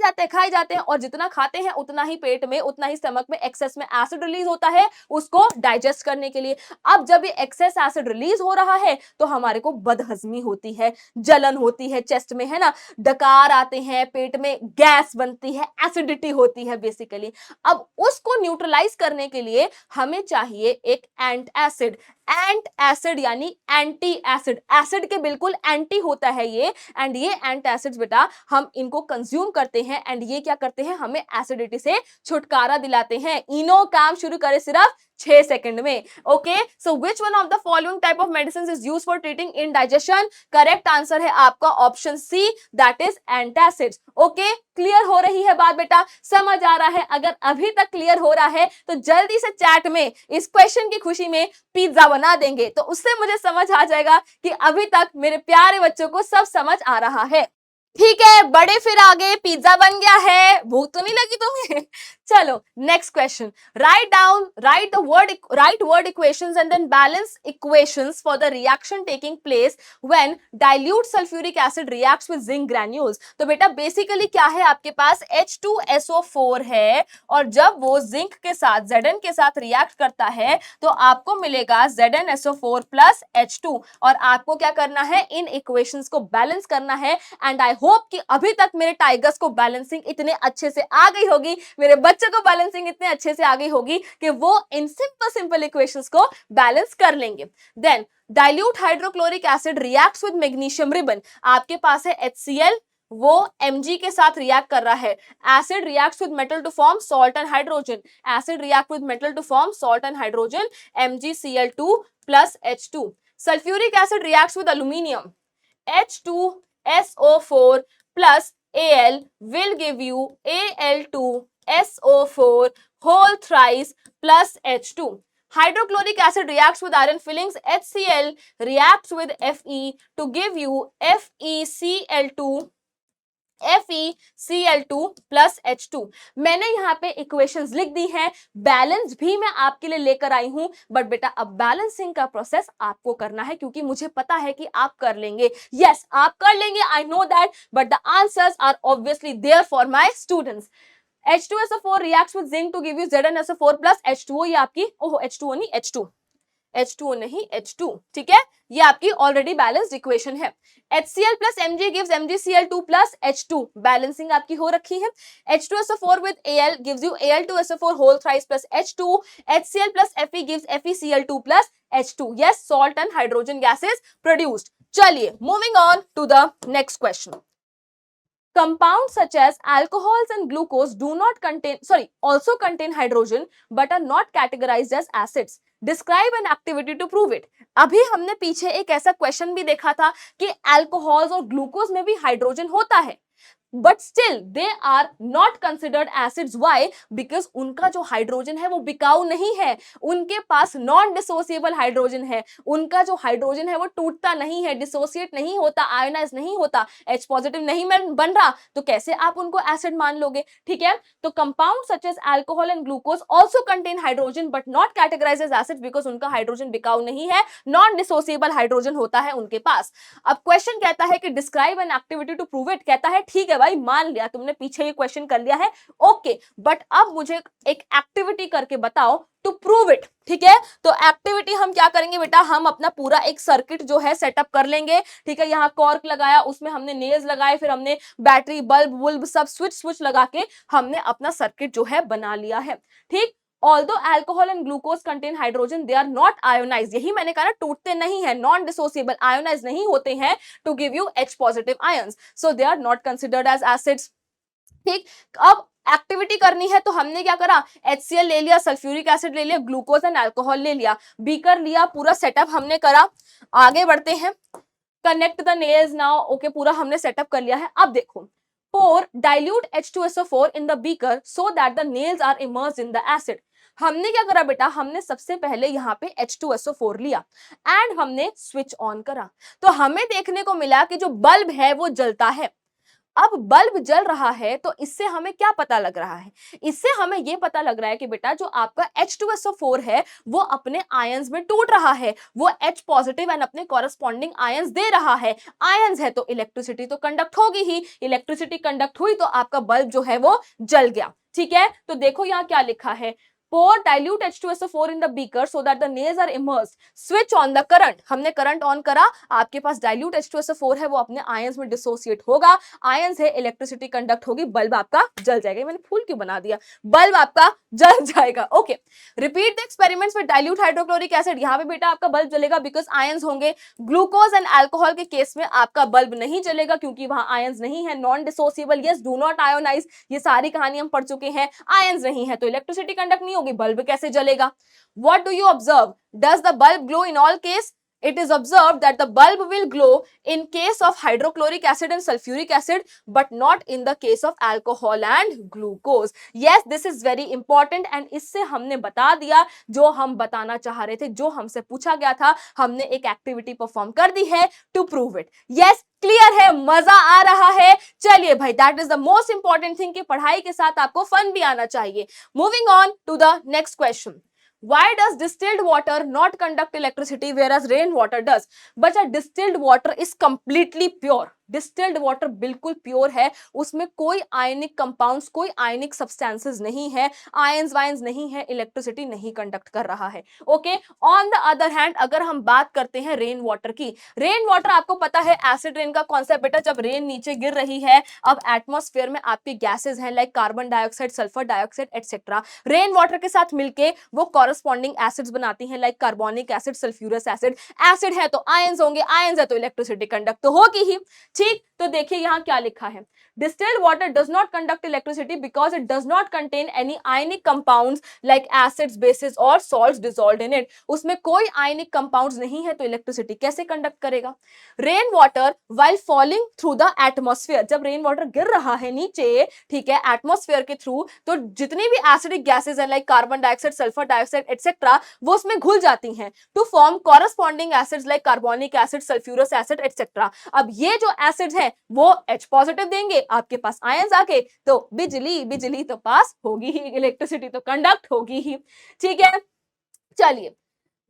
जाते हैं और जितना खाते हैं उतना ही पेट में, उतना ही स्टमक में एक्सेस में एसिड रिलीज होता है उसको डाइजेस्ट करने के लिए। अब जब ये एक्सेस एसिड रिलीज हो रहा है तो हमारे को बदहजमी होती है, जलन होती है चेस्ट में, है ना, डकार आते हैं, पेट में गैस बनती है, एसिडिटी होती है बेसिकली। अब उसको न्यूट्रलाइज करने के लिए हमें चाहिए एक एंट एसिड। एंट एसिड यानी एंटी एसिड, एसिड के बिल्कुल एंटी होता है ये। एंड ये एंट एसिड्स बेटा हम इनको कंज्यूम करते हैं एंड ये क्या करते हैं? हमें एसिडिटी से छुटकारा दिलाते हैं। इनो काम शुरू करे सिर्फ 6 सेकंड में। Okay, so which one of the following type of medicine is used for treating indigestion? Correct answer है आपका option C, that is antacids. Okay, clear हो रही है बात बेटा? समझ आ रहा है? अगर अभी तक क्लियर हो रहा है तो जल्दी से चैट में इस क्वेश्चन की खुशी में पिज्जा बना देंगे, तो उससे मुझे समझ आ जाएगा कि अभी तक मेरे प्यारे बच्चों को सब समझ आ रहा है। ठीक है, बड़े फिर आगे, पिज्जा बन गया है, भूख तो नहीं लगी तुम्हें? चलो next question, write word equations and then balance equations for the reaction taking place when dilute sulphuric acid reacts with zinc granules. तो बेटा बेसिकली क्या है, आपके पास H2SO4 है और जब वो जिंक के साथ Zn के साथ रिएक्ट करता है तो आपको मिलेगा ZnSO4 प्लस H2 और आपको क्या करना है? इन इक्वेशंस को बैलेंस करना है। एंड आई होप कि अभी तक मेरे टाइगर्स को बैलेंसिंग इतने अच्छे से आ गई होगी, मेरे बच्चों को बैलेंसिंग इतने अच्छे से आ गई होगी कि वो इन सिंपल इक्वेशंस को बैलेंस कर लेंगे। Then dilute hydrochloric acid reacts with magnesium ribbon. आपके पास है HCl, वो Mg के साथ रिएक्ट कर रहा है। Acid reacts with metal to form salt and hydrogen. Acid react with metal to form salt and hydrogen, MgCl2 plus H2। Sulphuric acid reacts with aluminium, H2SO4 plus Al will give you Al2SO4 whole thrice plus H2. Hydrochloric acid reacts with iron fillings, HCl reacts with Fe to give you FeCl2 plus H2। मैंने यहाँ पे equations लिख दी हैं, balance भी मैं आपके लिए लेकर आई हूं, बट बेटा अब बैलेंसिंग का प्रोसेस आपको करना है क्योंकि मुझे पता है कि आप कर लेंगे। यस, आप कर लेंगे, I know that, but the answers are obviously there for my students. H2SO4 reacts with zinc to give you ZnSO4 plus H2O। ये आपकी H2O नहीं H2O नहीं H2, ठीक है, ये आपकी ऑलरेडी बैलेंस्ड इक्वेशन है। HCl plus Mg gives MgCl2 plus H2, balancing आपकी हो रखी है। H2SO4 with Al gives you Al2SO4 whole thrice plus H2। HCl plus Fe gives FeCl2 plus H2। Yes, salt and hydrogen gases produced। चलिए moving on to the next question। Compounds such as alcohols and glucose also contain hydrogen but are not categorized as acids. Describe an activity to prove it। अभी हमने पीछे एक ऐसा question भी देखा था कि अल्कोहल्स और ग्लूकोज में भी हाइड्रोजन होता है, but still they are not considered acids. Why? Because उनका जो हाइड्रोजन है वो बिकाऊ नहीं है, उनके पास नॉन डिसोसिएबल हाइड्रोजन है, उनका जो हाइड्रोजन है वो टूटता नहीं है, डिसोसिएट नहीं होता, आयोनाइज नहीं होता, H पॉजिटिव नहीं बन रहा, तो कैसे आप उनको एसिड मान लोगे? ठीक है, तो compound such as alcohol and glucose also contain hydrogen but not categorised as acids because उनका हाइड्रोजन बिकाऊ नहीं है, नॉन डिसोसिएबल हाइड्रोजन होता है उनके पास. अब क्वेश्चन कहता है कि describe an activity to prove it. कहता है ठीक है भाई, मान लिया तुमने, पीछे ये क्वेश्चन कर लिया है, ओके, बट अब मुझे एक एक्टिविटी करके बताओ टू प्रूव इट. ठीक है, तो एक्टिविटी हम क्या करेंगे बेटा, हम अपना पूरा एक सर्किट जो है सेटअप कर लेंगे. ठीक है, यहाँ कॉर्क लगाया, उसमें हमने नेल्स लगाए, फिर हमने बैटरी बल्ब वुल्ब सब स्विच लगा के हमने अपना सर्किट जो है बना लिया है. ठीक, Although alcohol and glucose contain hydrogen, they are not ionized. यही मैंने कहा ना, टूटते नहीं है, नॉन डिसोसिएबल, आयोनाइज नहीं होते हैं to give you H positive ions, so they are not considered as acids. ठीक, अब एक्टिविटी करनी है तो हमने क्या करा, HCl ले लिया, सल्फ्यूरिक एसिड ले लिया, ग्लूकोज एंड अल्कोहल ले लिया, बीकर लिया, पूरा सेटअप हमने करा. आगे बढ़ते हैं, connect the nails now. Okay, पूरा हमने सेटअप कर लिया है. अब देखो, pour dilute H2SO4 in the beaker so that the nails are immersed in the acid. हमने क्या करा बेटा, हमने सबसे पहले यहाँ पे H2SO4 लिया एंड हमने स्विच ऑन करा, तो हमें देखने को मिला कि जो बल्ब है वो जलता है. अब बल्ब जल रहा है तो इससे हमें क्या पता लग रहा है, इससे हमें यह पता लग रहा है कि बेटा जो आपका H2SO4 है वो अपने आयंस में टूट रहा है, वो H पॉजिटिव एंड अपने कॉरेस्पॉन्डिंग आयंस दे रहा है. आयंस है तो इलेक्ट्रिसिटी तो कंडक्ट होगी ही, इलेक्ट्रिसिटी कंडक्ट हुई तो आपका बल्ब जो है वो जल गया. ठीक है, तो देखो यहाँ क्या लिखा है, pour dilute H2SO4 in the beaker so that the nails are immersed. Switch on the current. हमने करंट ऑन करा, आपके पास dilute H2SO4 है, वो अपने आयंस में डिसोसिएट होगा, आयंस है, इलेक्ट्रिसिटी कंडक्ट होगी, बल्ब आपका जल जाएगा. मैंने फूल क्यों बना दिया, बल्ब आपका जल जाएगा. Okay, repeat the experiments with dilute hydrochloric acid. यहाँ पे बेटा आपका बल्ब जलेगा बिकॉज आयंस होंगे. ग्लूकोज एंड अल्कोहल के केस में आपका बल्ब नहीं जलेगा क्योंकि वहां आयंस नहीं है, non dissociable, yes, do not ionise, ये सारी कहानी हम पढ़ चुके हैं. आयंस नहीं है तो इलेक्ट्रिसिटी कंडक्ट नहीं होगी, बल्ब कैसे जलेगा. What do you observe? Does the bulb glow in all case? It is observed that the bulb will glow in case of hydrochloric acid and sulfuric acid, but not in the case of alcohol and glucose. Yes, this is very important and इससे हमने बता दिया जो हम बताना चाह रहे थे, जो हमसे पूछा गया था, हमने एक एक्टिविटी परफॉर्म कर दी है to prove it. Yes, clear है, मजा आ रहा है. चलिए भाई, that is the most important thing कि पढ़ाई के साथ आपको फन भी आना चाहिए. Moving on to the next question. Why does distilled water not conduct electricity whereas rain water does? बच्चा, distilled water is completely pure. Distilled water बिल्कुल प्योर है, उसमें कोई आयनिक कंपाउंड्स, कोई आयनिक सब्सटेंसेस नहीं है, आयंस वायंस नहीं है, इलेक्ट्रिसिटी नहीं कंडक्ट कर रहा है. Okay, on the other hand अगर हम बात करते हैं रेन वाटर की, रेन वाटर आपको पता है एसिड रेन का कॉन्सेप्ट बेटा, जब रेन नीचे गिर रही है, अब एटमॉस्फेयर में आपके गैसेज हैं like carbon dioxide, sulphur dioxide etcetera, rain water के साथ मिलके वो कॉरेस्पॉन्डिंग एसिड्स बनाती हैं like carbonic acid, sulphurous acid. Acid है तो आयंस होंगे, आयंस है तो इलेक्ट्रिसिटी कंडक्ट तो होगी ही. ठीक, तो देखिए यहां क्या लिखा है, distilled water does not conduct electricity because it does not contain any ionic compounds like acids, bases or salts dissolved in it. उसमें कोई ionic compounds नहीं है तो इलेक्ट्रिसिटी कैसे कंडक्ट करेगा. Rain water while falling through the atmosphere, जब rain water गिर रहा है नीचे, ठीक है, एटमॉस्फेयर के थ्रू, तो जितनी भी एसिडिक गैसेज है like carbon dioxide, sulphur dioxide etcetera, वो उसमें घुल जाती हैं to form corresponding acids like carbonic acid, sulphurous acid etcetera. अब ये जो एसिड्स हैं वो H पॉजिटिव देंगे, आपके पास आयंस आके, तो बिजली बिजली तो पास होगी ही, इलेक्ट्रिसिटी तो कंडक्ट होगी ही. ठीक है, चलिए,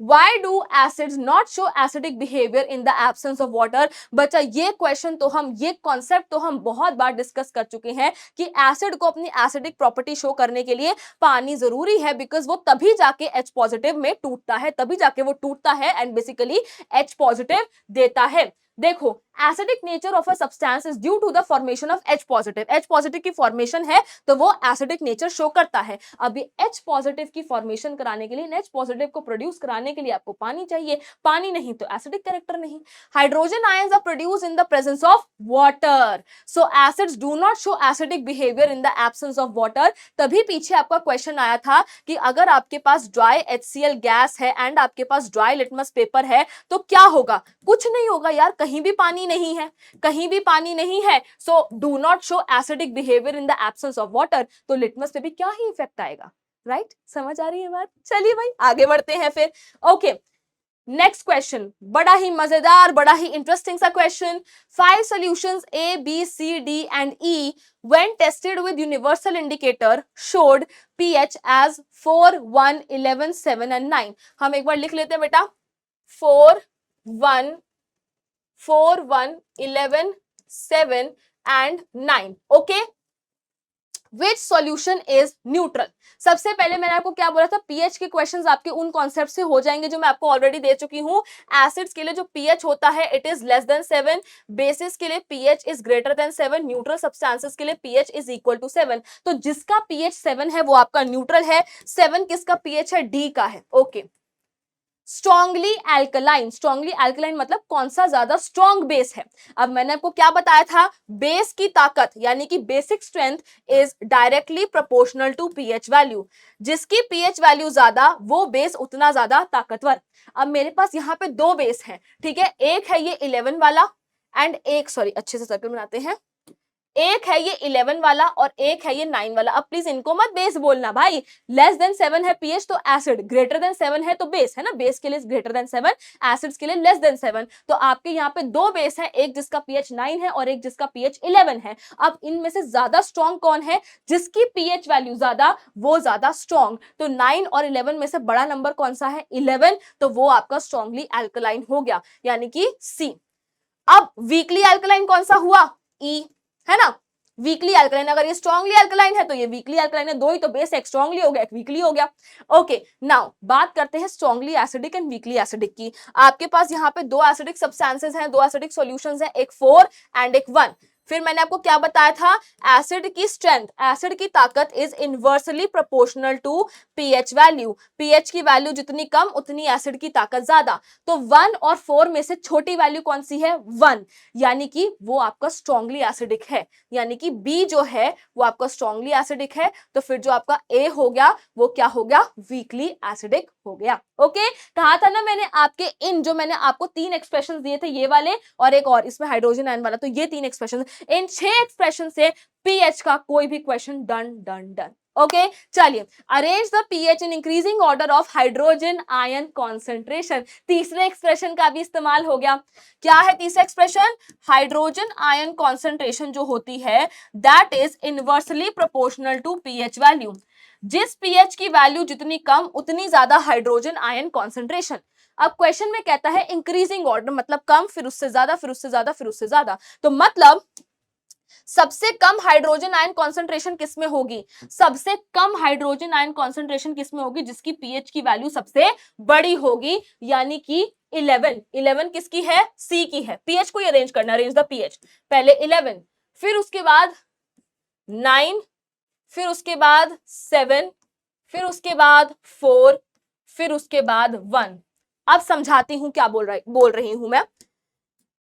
Why do acids not show acidic behavior in the absence of water? बच्चा, ये क्वेश्चन तो हम, ये कॉन्सेप्ट तो हम बहुत बार डिस्कस कर चुके हैं कि एसिड को अपनी एसिडिक प्रॉपर्टी शो करने के लिए पानी जरूरी है, बिकॉज वो तभी जाके H पॉजिटिव में टूटता है, तभी जाके वो टूटता है एंड बेसिकली H पॉजिटिव देता है. देखो, acidic nature of a substance is due to the formation of H positive. H positive की फॉर्मेशन है तो वो एसिडिक नेचर शो करता है. अभी H पॉजिटिव की फॉर्मेशन कराने के लिए, H पॉजिटिव को प्रोड्यूस कराने के लिए आपको पानी चाहिए, पानी नहीं तो एसिडिक कैरेक्टर नहीं. Hydrogen ions are produced in the presence of water, so acids do not show acidic behaviour in the absence of water. तभी पीछे आपका क्वेश्चन आया था कि अगर आपके पास ड्राई HCl गैस है एंड आपके पास ड्राई लिटमस पेपर है तो क्या होगा. कुछ नहीं होगा यार, कहीं कहीं भी पानी नहीं है, कहीं भी पानी नहीं है, so do not show acidic behaviour in the absence of water, तो लिटमस पे भी क्या ही इफेक्ट आएगा, राइट? समझ आ रही है बात? चलिए भाई आगे बढ़ते हैं फिर। ओके, नेक्स्ट क्वेश्चन, बड़ा ही मजेदार, बड़ा ही इंटरेस्टिंग सा question. 5 solutions A, B, C, D and E when tested with universal indicator showed pH as 4, 1, 11, 7 and 9। हम एक बार लिख लेते हैं बेटा, 4, 1, 4, 1, 11, 7 and 9। Okay, Which solution is neutral? सबसे पहले मैंने आपको क्या बोला था, पीएच के क्वेश्चंस आपके उन कॉन्सेप्ट से हो जाएंगे जो मैं आपको ऑलरेडी दे चुकी हूं। एसिड्स के लिए जो पीएच होता है it is less than 7, basis के लिए pH is greater than 7, neutral substances के लिए पीएच इज इक्वल टू 7। तो जिसका पीएच 7 है वो आपका न्यूट्रल है। 7 किसका पीएच है? डी का है। Okay, strongly alkaline, strongly alkaline मतलब कौन सा ज्यादा स्ट्रॉन्ग बेस है। अब मैंने आपको क्या बताया था, बेस की ताकत यानी कि basic strength is directly proportional to pH value. जिसकी पीएच वैल्यू ज्यादा वो बेस उतना ज्यादा ताकतवर। अब मेरे पास यहाँ पे दो बेस हैं, ठीक है, एक है ये 11 वाला एंड एक, सॉरी अच्छे से सर्कल बनाते हैं, एक है ये 11 वाला और एक है ये 9 वाला। अब प्लीज इनको मत बेस बोलना भाई, लेस देन 7 है पीएच तो एसिड, ग्रेटर देन 7 है तो बेस, है ना, बेस के लिए ग्रेटर देन 7, एसिड्स के लिए लेस देन 7। तो आपके यहाँ पे दो बेस है, एक जिसका पीएच 9 है और एक जिसका पीएच 11 है। अब इनमें से ज्यादा स्ट्रॉन्ग कौन है? जिसकी पीएच वैल्यू ज्यादा वो ज्यादा स्ट्रॉन्ग। तो 9 और 11 में से बड़ा नंबर कौन सा है? 11, तो वो आपका स्ट्रॉन्गली एल्कलाइन हो गया, यानी कि सी। अब वीकली एल्कलाइन कौन सा हुआ? ई, है ना, वीकली एल्कलाइन। अगर ये स्ट्रॉन्गली एल्कलाइन है तो ये वीकली एल्कलाइन है, दो ही तो बेस, एक स्ट्रॉन्गली हो गया एक वीकली हो गया। ओके, नाउ बात करते हैं strongly acidic and weakly acidic की। आपके पास यहाँ पे दो एसिडिक सब्सटेंसेस हैं, दो एसिडिक सॉल्यूशंस हैं, एक 4 एंड एक 1। फिर मैंने आपको क्या बताया था, एसिड की स्ट्रेंथ, एसिड की ताकत is inversely proportional to pH value. PH की वैल्यू जितनी कम उतनी एसिड की ताकत ज्यादा। तो 1 और 4 में से छोटी वैल्यू कौन सी है? 1, यानी कि वो आपका स्ट्रॉन्गली एसिडिक है, यानी कि बी जो है वो आपका स्ट्रॉन्गली एसिडिक है। तो फिर जो आपका ए हो गया वो क्या हो गया? वीकली एसिडिक हो गया। ओके, कहा था ना मैंने आपके इन जो मैंने आपको 3 एक्सप्रेशन दिए थे, ये वाले और एक और इसमें हाइड्रोजन आयन वाला, तो ये 3 एक्सप्रेशन, इन 6 एक्सप्रेशन से पीएच का कोई भी question done done done. Okay, चलिए, arrange the pH in increasing order of hydrogen ion concentration. तीसरे एक्सप्रेशन का भी इस्तेमाल हो गया। क्या है तीसरा एक्सप्रेशन? हाइड्रोजन आयन कॉन्सेंट्रेशन जो होती है that is inversely proportional to pH value. जिस पीएच की वैल्यू जितनी कम उतनी ज्यादा हाइड्रोजन आयन कॉन्सेंट्रेशन। अब क्वेश्चन में कहता है इंक्रीजिंग ऑर्डर, मतलब कम, फिर उससे ज्यादा, फिर उससे ज्यादा, फिर उससे ज्यादा। तो मतलब सबसे कम हाइड्रोजन आयन कॉन्सेंट्रेशन किसमें होगी? सबसे कम हाइड्रोजन आयन कॉन्सेंट्रेशन किसमें होगी? जिसकी पीएच की वैल्यू सबसे बड़ी होगी, यानी कि 11। 11 किसकी है? सी की है। पीएच को अरेंज करना, अरेंज द पीएच। पहले 11, फिर उसके बाद 9, फिर उसके बाद 7, फिर उसके बाद 4, फिर उसके बाद 1। अब समझाती हूं क्या बोल रही हूं मैं।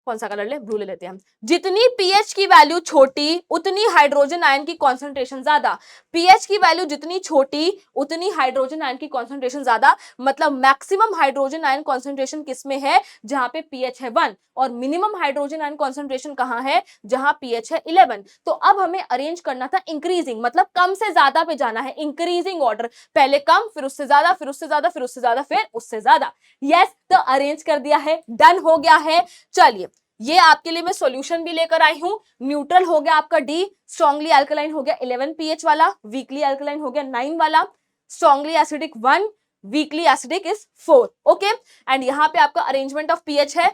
कौन सा कलर ले? ब्लू ले लेते हैं हम। जितनी पीएच की वैल्यू छोटी उतनी हाइड्रोजन आयन की कॉन्सेंट्रेशन ज्यादा। पीएच की वैल्यू जितनी छोटी उतनी हाइड्रोजन आयन की कॉन्सेंट्रेशन ज्यादा। मतलब मैक्सिमम हाइड्रोजन आयन कॉन्सेंट्रेशन किसमें है? जहां पे पीएच है 1, और मिनिमम हाइड्रोजन आयन कॉन्सेंट्रेशन कहां है? जहां पीएच है 11। तो अब हमें अरेंज करना था इंक्रीजिंग, मतलब कम से ज्यादा पे जाना है, इंक्रीजिंग ऑर्डर। पहले कम, फिर उससे ज्यादा, फिर उससे ज्यादा, फिर उससे ज्यादा, फिर उससे ज्यादा। यस, तो अरेंज कर दिया है, डन हो गया है। चलिए, ये आपके लिए मैं सॉल्यूशन भी लेकर आई हूं। न्यूट्रल हो गया आपका डी, स्ट्रॉन्गली अल्कलाइन हो गया 11 पीएच वाला, वीकली अल्कलाइन हो गया 9 वाला, strongly acidic 1, weakly acidic is 4। Okay, and यहां पे आपका अरेंजमेंट ऑफ पीएच है,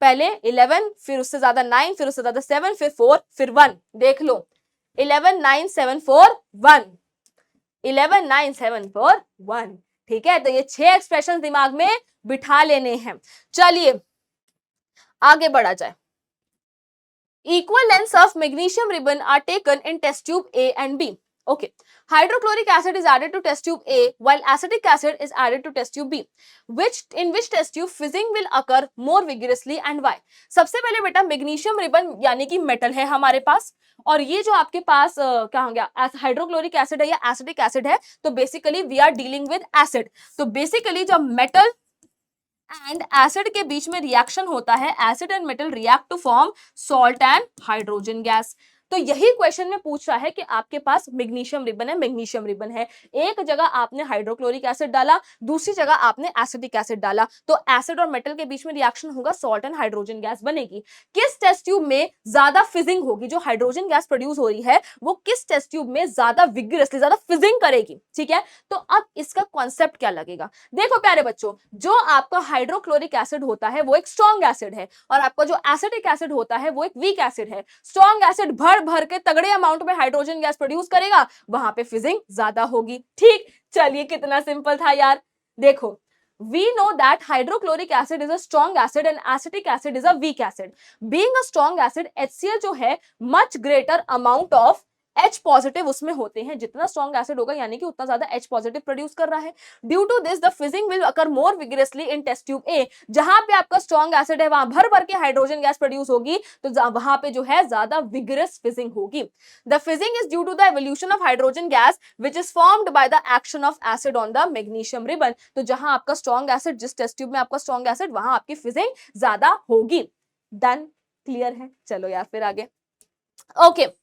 पहले 11, फिर उससे ज्यादा 9, फिर उससे ज्यादा 7, फिर 4, फिर 1। देख लो, 11 9 7 4 1, 11 9 7 4 1। ठीक है, तो ये 6 एक्सप्रेशन दिमाग में बिठा लेने हैं। चलिए आगे बढ़ा जाए। Equal lengths of magnesium ribbon are taken in test tube A and B. Okay, hydrochloric acid is added to test tube A while acetic acid is added to test tube B. In which test tube fizzing will occur more vigorously and why? सबसे पहले बेटा magnesium ribbon यानी कि metal है हमारे पास, और ये जो आपके पास क्या हो गया, हाइड्रोक्लोरिक एसिड है या एसिडिक एसिड है। तो basically we are dealing with acid. तो बेसिकली जब मेटल एंड एसिड के बीच में रिएक्शन होता है, acid and metal react to form salt and hydrogen gas. तो यही क्वेश्चन में पूछ रहा है कि आपके पास मैग्नीशियम रिबन है, मैग्नीशियम रिबन है, एक जगह आपने हाइड्रोक्लोरिक एसिड डाला, दूसरी जगह आपने एसिटिक एसिड डाला, तो एसिड और मेटल के बीच में रिएक्शन होगा, सॉल्ट एंड हाइड्रोजन गैस बनेगी। किस टेस्ट ट्यूब में ज्यादा फिजिंग होगी, जो हाइड्रोजन गैस प्रोड्यूस हो रही है वो किस टेस्ट ट्यूब में ज्यादा विग्रसली ज्यादा फिजिंग करेगी, ठीक है। तो अब इसका कॉन्सेप्ट क्या लगेगा, देखो प्यारे बच्चों, जो आपका हाइड्रोक्लोरिक एसिड होता है वो एक स्ट्रॉन्ग एसिड है, और आपका जो एसिटिक एसिड होता है वो एक वीक एसिड है। स्ट्रॉन्ग एसिड भर भर के तगड़े अमाउंट में हाइड्रोजन गैस प्रोड्यूस करेगा, वहां पे फिजिंग ज्यादा होगी, ठीक। चलिए कितना सिंपल था यार। देखो, we know that hydrochloric acid is a strong acid and acetic acid is a weak acid. Being a strong acid, HCl जो है much greater amount of H positive उसमें होते हैं, जितना स्ट्रॉन्ग एसिड होगा यानी कि उतना ज्यादा H पॉजिटिव प्रोड्यूस कर रहा है। Due to this the fizzing will occur more vigorously in test tube A, जहां पे आपका स्ट्रॉन्ग एसिड है वहां भर भर के हाइड्रोजन गैस प्रोड्यूस होगी, तो वहां पे जो है ज्यादा विगरस फिजिंग होगी। The fizzing is due to the evolution of hydrogen gas which is formed by the action of acid on the magnesium ribbon. तो जहां आपका स्ट्रॉन्ग एसिड, जिस टेस्ट ट्यूब में आपका स्ट्रॉन्ग एसिड, वहां आपकी फिजिंग ज्यादा होगी। डन, क्लियर है। चलो यार फिर आगे। Okay,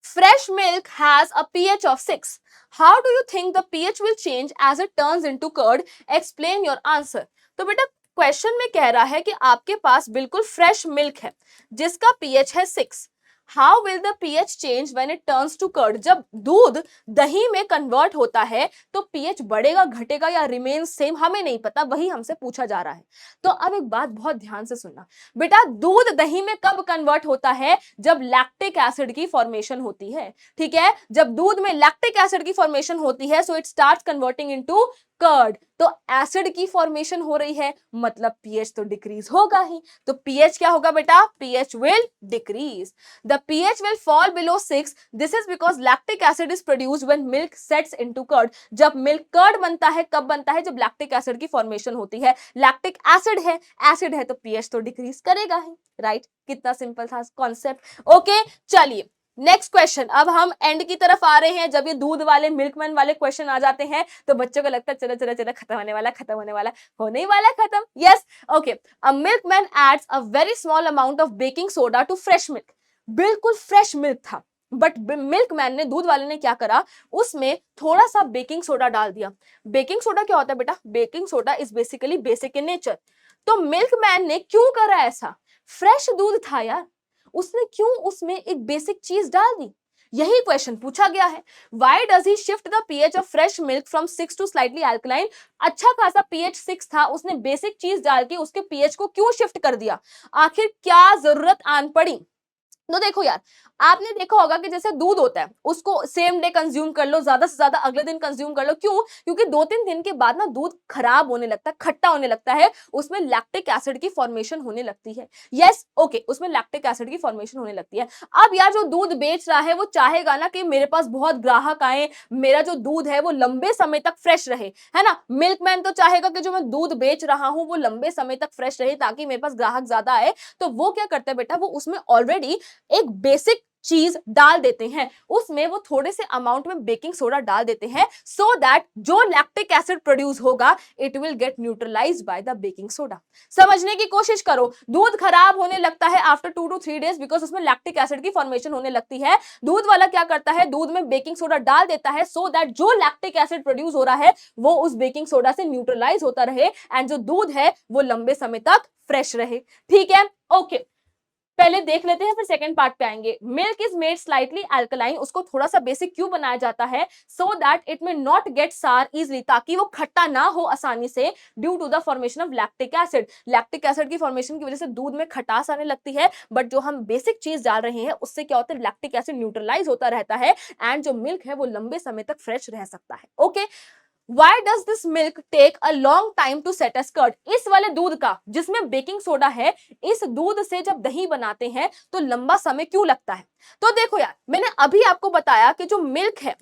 fresh milk has a pH of 6. How do you think the pH will change as it turns into curd? Explain your answer. तो बेटा क्वेश्चन में कह रहा है कि आपके पास बिल्कुल फ्रेश मिल्क है जिसका pH है 6. How will the pH change when it turns to curd? जब दूध दही में कन्वर्ट होता है तो pH बढ़ेगा, घटेगा या रिमेन सेम, हमें नहीं पता, वही हमसे पूछा जा रहा है। तो अब एक बात बहुत ध्यान से सुनना बेटा, दूध दही में कब कन्वर्ट होता है? जब लैक्टिक एसिड की फॉर्मेशन होती है, ठीक है। जब दूध में लैक्टिक एसिड की फॉर्मेशन होती है, so it starts converting into curd. तो एसिड की फॉर्मेशन हो रही है, मतलब पीएच तो डिक्रीज होगा ही। तो पीएच क्या होगा बेटा? PH will decrease. The pH will fall below 6. This is because lactic acid is produced when milk sets into curd. जब मिल्क कर्ड बनता है, कब बनता है? जब लैक्टिक एसिड की फॉर्मेशन होती है। लैक्टिक एसिड है तो पीएच तो डिक्रीज करेगा ही, राइट। कितना सिंपल था कॉन्सेप्ट। ओके चलिए नेक्स्ट क्वेश्चन। अब हम एंड की तरफ आ रहे हैं। जब ये दूध वाले मिल्कमैन वाले क्वेश्चन आ जाते हैं तो बच्चों को लगता है चलो चलो चलो खत्म होने वाला होने वाला खत्म। Yes okay. A milkman adds a very small amount of baking soda to fresh milk. बिल्कुल फ्रेश मिल्क था, बट मिल्कमैन ने, दूध वाले ने क्या करा, उसमें थोड़ा सा बेकिंग सोडा डाल दिया। बेकिंग सोडा क्या होता है बेटा? Baking soda is basically basic in nature. तो मिल्कमैन ने क्यों करा ऐसा? फ्रेश दूध था यार, उसने क्यों उसमें एक बेसिक चीज डाल दी? यही क्वेश्चन पूछा गया है। Why does he shift the pH of fresh milk from 6 to slightly alkaline? अच्छा खासा pH 6 था, उसने बेसिक चीज डाल के उसके pH को क्यों शिफ्ट कर दिया? आखिर क्या जरूरत आन पड़ी? तो देखो यार, आपने देखा होगा कि जैसे दूध होता है, उसको सेम डे कंज्यूम कर लो, ज्यादा से ज्यादा अगले दिन कंज्यूम कर लो। क्यों? क्योंकि 2-3 दिन के बाद ना दूध खराब होने लगता है, खट्टा होने लगता है, उसमें लैक्टिक एसिड की फॉर्मेशन होने लगती है। यस ओके, उसमें लैक्टिक एसिड की फॉर्मेशन होने लगती है। अब यार जो दूध बेच रहा है वो चाहेगा ना कि मेरे पास बहुत ग्राहक आए, मेरा जो दूध है वो लंबे समय तक फ्रेश रहे, है ना। मिल्कमैन तो चाहेगा कि जो मैं दूध बेच रहा हूं वो लंबे समय तक फ्रेश रहे ताकि मेरे पास ग्राहक ज्यादा आए। तो वो क्या करता है बेटा, वो उसमें ऑलरेडी एक बेसिक चीज डाल देते हैं, उसमें वो थोड़े से अमाउंट में बेकिंग सोडा डाल देते हैं, सो दैट जो लैक्टिक एसिड प्रोड्यूस होगा it will get neutralised by the baking soda. समझने की कोशिश करो, दूध खराब होने लगता है आफ्टर 2 to 3 days बिकॉज उसमें लैक्टिक एसिड की फॉर्मेशन होने लगती है। दूध वाला क्या करता है, दूध में बेकिंग सोडा डाल देता है सो दैट जो लैक्टिक एसिड प्रोड्यूस हो रहा है वो उस बेकिंग सोडा से न्यूट्रलाइज होता रहे एंड जो दूध है वो लंबे समय तक फ्रेश रहे। ठीक है ओके, पहले देख लेते हैं फिर सेकंड पार्ट पे आएंगे। Milk is made slightly alkaline, उसको थोड़ा सा बेसिक क्यों बनाया जाता है? So that it may not get sour easily, ताकि वो खट्टा ना हो आसानी से, due to the formation of lactic acid. Lactic acid की फॉर्मेशन की वजह से दूध में खटास आने लगती है, बट जो हम बेसिक चीज डाल रहे हैं उससे क्या होता है, लैक्टिक एसिड न्यूट्रलाइज होता रहता है एंड जो मिल्क है वो लंबे समय तक फ्रेश रह सकता है। Okay Why does this milk take a long time to set as curd? इस वाले दूध का जिसमें बेकिंग सोडा है, इस दूध से जब दही बनाते हैं तो लंबा समय क्यों लगता है? तो देखो यार, मैंने अभी आपको बताया कि जो मिल्क है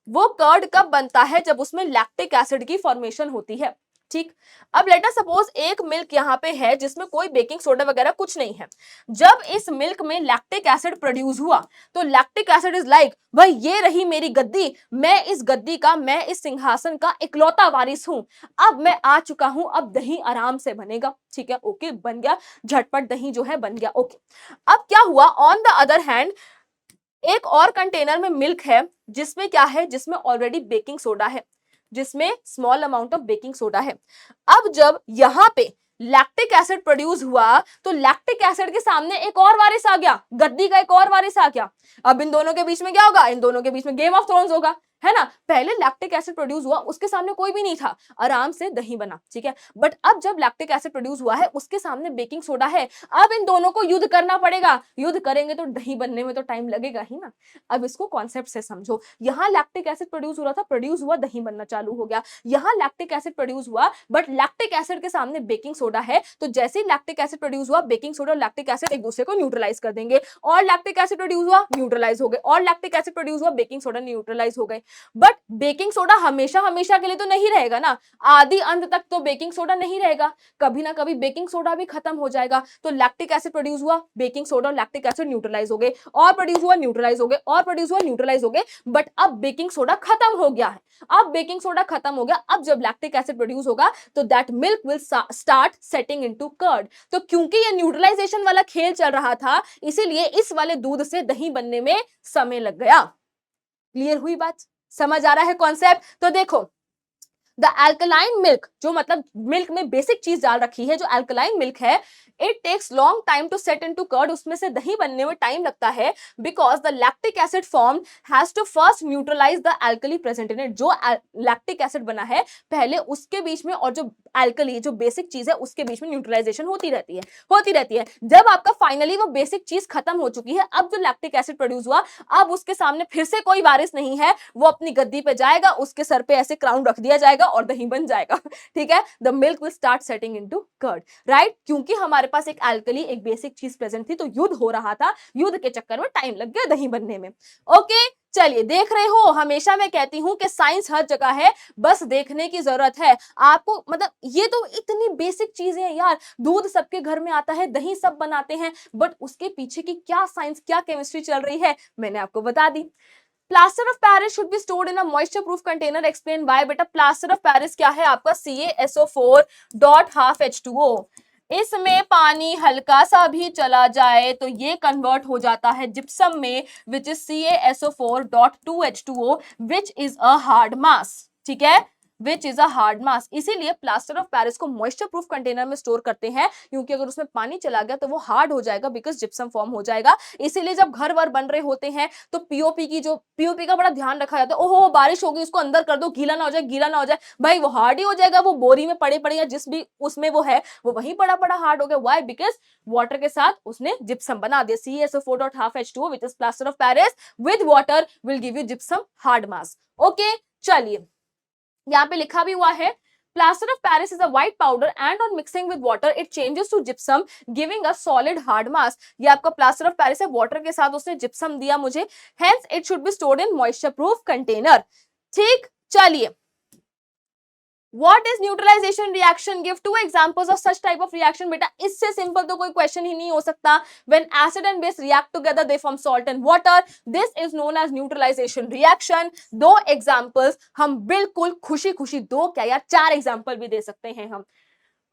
वो कर्ड कब बनता है, जब उसमें लैक्टिक एसिड की फॉर्मेशन होती है। ठीक। अब लेट अस सपोज एक मिल्क यहाँ पे है जिसमें कोई बेकिंग सोडा वगैरह कुछ नहीं है। जब इस मिल्क में लैक्टिक एसिड प्रोड्यूस हुआ तो लैक्टिक एसिड इज लाइक भाई ये रही मेरी गद्दी, मैं इस गद्दी का, मैं इस सिंहासन का इकलौता वारिस हूं, अब मैं आ चुका हूं, अब दही आराम से बनेगा। ठीक है, ओके, बन गया, झटपट दही जो है बन गया। ओके, अब क्या हुआ, ऑन द अदर हैंड एक और कंटेनर में मिल्क है जिसमें क्या है, जिसमें ऑलरेडी बेकिंग सोडा है, जिसमें small amount of baking soda है। अब जब यहां पे लैक्टिक एसिड प्रोड्यूस हुआ तो लैक्टिक एसिड के सामने एक और वारिस आ गया, गद्दी का एक और वारिस आ गया। अब इन दोनों के बीच में क्या होगा, इन दोनों के बीच में गेम ऑफ थ्रोन्स होगा, है ना। पहले लैक्टिक एसिड प्रोड्यूस हुआ, उसके सामने कोई भी नहीं था, आराम से दही बना। ठीक है, बट अब जब लैक्टिक एसिड प्रोड्यूस हुआ है, उसके सामने बेकिंग सोडा है, अब इन दोनों को युद्ध करना पड़ेगा। युद्ध करेंगे तो दही बनने में तो टाइम लगेगा ही ना। अब इसको कॉन्सेप्ट से समझो, यहाँ लैक्टिक एसिड प्रोड्यूस हो रहा था, प्रोड्यूस हुआ, दही बनना चालू हो गया। यहाँ लैक्टिक एसिड प्रोड्यूस हुआ, बट लैक्टिक एसिड के सामने बेकिंग सोडा है, तो जैसे ही लैक्टिक एसिड प्रोड्यूस हुआ, बेकिंग सोडा और लैक्टिक एसिड एक दूसरे को न्यूट्रलाइज कर देंगे, और लैक्टिक एसिड प्रोड्यूस हुआ, न्यूट्रलाइज हो गए, और लैक्टिक एसिड प्रोड्यूस हुआ, बेकिंग सोडा न्यूट्रलाइज हो गए। बट बेकिंग सोडा हमेशा हमेशा के लिए तो नहीं रहेगा ना, आदि अंत तक तो बेकिंग सोडा नहीं रहेगा, कभी ना कभी बेकिंग सोडा भी खत्म हो जाएगा। तो लैक्टिक एसिड प्रोड्यूस हुआ, बेकिंग सोडा और लैक्टिक एसिड न्यूट्रलाइज हो गए, और प्रोड्यूस हुआ, न्यूट्रलाइज हो गए, और प्रोड्यूस हुआ, न्यूट्रलाइज हो गए। बट अब बेकिंग सोडा खत्म हो गया है, अब बेकिंग सोडा खत्म हो गया। अब जब लैक्टिक एसिड प्रोड्यूस होगा तो that milk will start setting into curd. तो क्योंकि ये न्यूट्रलाइजेशन वाला खेल चल रहा था, इसीलिए इस वाले दूध से दही बनने में समय लग गया। क्लियर हुई बात, समझ आ रहा है कॉन्सेप्ट। तो देखो, द एल्कलाइन मिल्क, जो मतलब मिल्क में बेसिक चीज डाल रखी है, जो एल्कलाइन मिल्क है, it takes long time to set into curd, उसमें से दही बनने में टाइम लगता है, because the lactic acid form has to first neutralize the alkali present in it. जो लैक्टिक एसिड बना है पहले उसके बीच में, और जो एल्कली जो बेसिक चीज है उसके बीच में न्यूट्रलाइजेशन होती रहती है, होती रहती है। जब आपका फाइनली वो बेसिक चीज खत्म हो चुकी है, अब जो लैक्टिक एसिड प्रोड्यूस हुआ, अब उसके सामने फिर से कोई वारिस नहीं है, वो अपनी गद्दी पे जाएगा, उसके सर पे ऐसे क्राउन रख दिया जाएगा और दही बन जाएगा। ठीक है, the milk will start setting into curd, right. क्योंकि हमारे पास एक एल्कली, एक बेसिक चीज प्रेजेंट थी, तो युद्ध हो रहा था, युद्ध के चक्कर में टाइम लग गया दही बनने में। ओके, चलिए, देख रहे हो, हमेशा मैं कहती हूं कि साइंस हर जगह है, बस देखने की जरूरत है आपको। मतलब ये तो इतनी बेसिक चीजें हैं यार, दूध सबके घर में आता है, दही सब बनाते हैं, बट उसके पीछे की क्या साइंस, क्या केमिस्ट्री चल रही है, मैंने आपको बता दी। Plaster of Paris should be stored in a moisture proof container, explain why. बेटा, प्लास्टर ऑफ पेरिस क्या है आपका, CaSO4 डॉट हाफ H2O। इसमें पानी हल्का सा भी चला जाए तो ये कन्वर्ट हो जाता है जिप्सम में, which is CaSO4 dot 2H2O, which is a hard mass. ठीक है, which is a hard mass. इसीलिए प्लास्टर ऑफ पेरिस को मॉइस्चर प्रूफ कंटेनर में स्टोर करते हैं, क्योंकि अगर उसमें पानी चला गया तो वो हार्ड हो जाएगा, बिकॉज जिप्सम फॉर्म हो जाएगा। इसीलिए जब घर वर बन रहे होते हैं तो पीओपी का बड़ा ध्यान रखा जाता है। ओहो, बारिश होगी, उसको अंदर कर दो, गीला ना हो जाए, गीला ना हो जाए। भाई वो हार्ड ही हो जाएगा, वो बोरी में पड़े पड़े या जिस भी उसमें वो है वो वहीं पड़ा पड़ा हार्ड हो गया। व्हाई? बिकॉज वाटर के साथ उसने जिप्सम बना दिया। CaSO4 dot half H2O, which is plaster of Paris with water will give you gypsum hard mass. Okay, चलिए, यहाँ पे लिखा भी हुआ है, plaster of Paris is a white powder and on mixing with water it changes to gypsum giving a solid hard mass. ये आपका plaster of Paris है, वाटर के साथ उसने जिप्सम दिया मुझे, hence it should be stored in moisture proof container. ठीक, चलिए, What is neutralization reaction? Give two examples of such type of reaction. बेटा, इससे सिंपल तो कोई क्वेश्चन ही नहीं हो सकता। When acid and base react together, they form salt and water. This is known as neutralization reaction. दो examples हम बिल्कुल खुशी खुशी, दो क्या यार, चार एग्जाम्पल भी दे सकते हैं हम।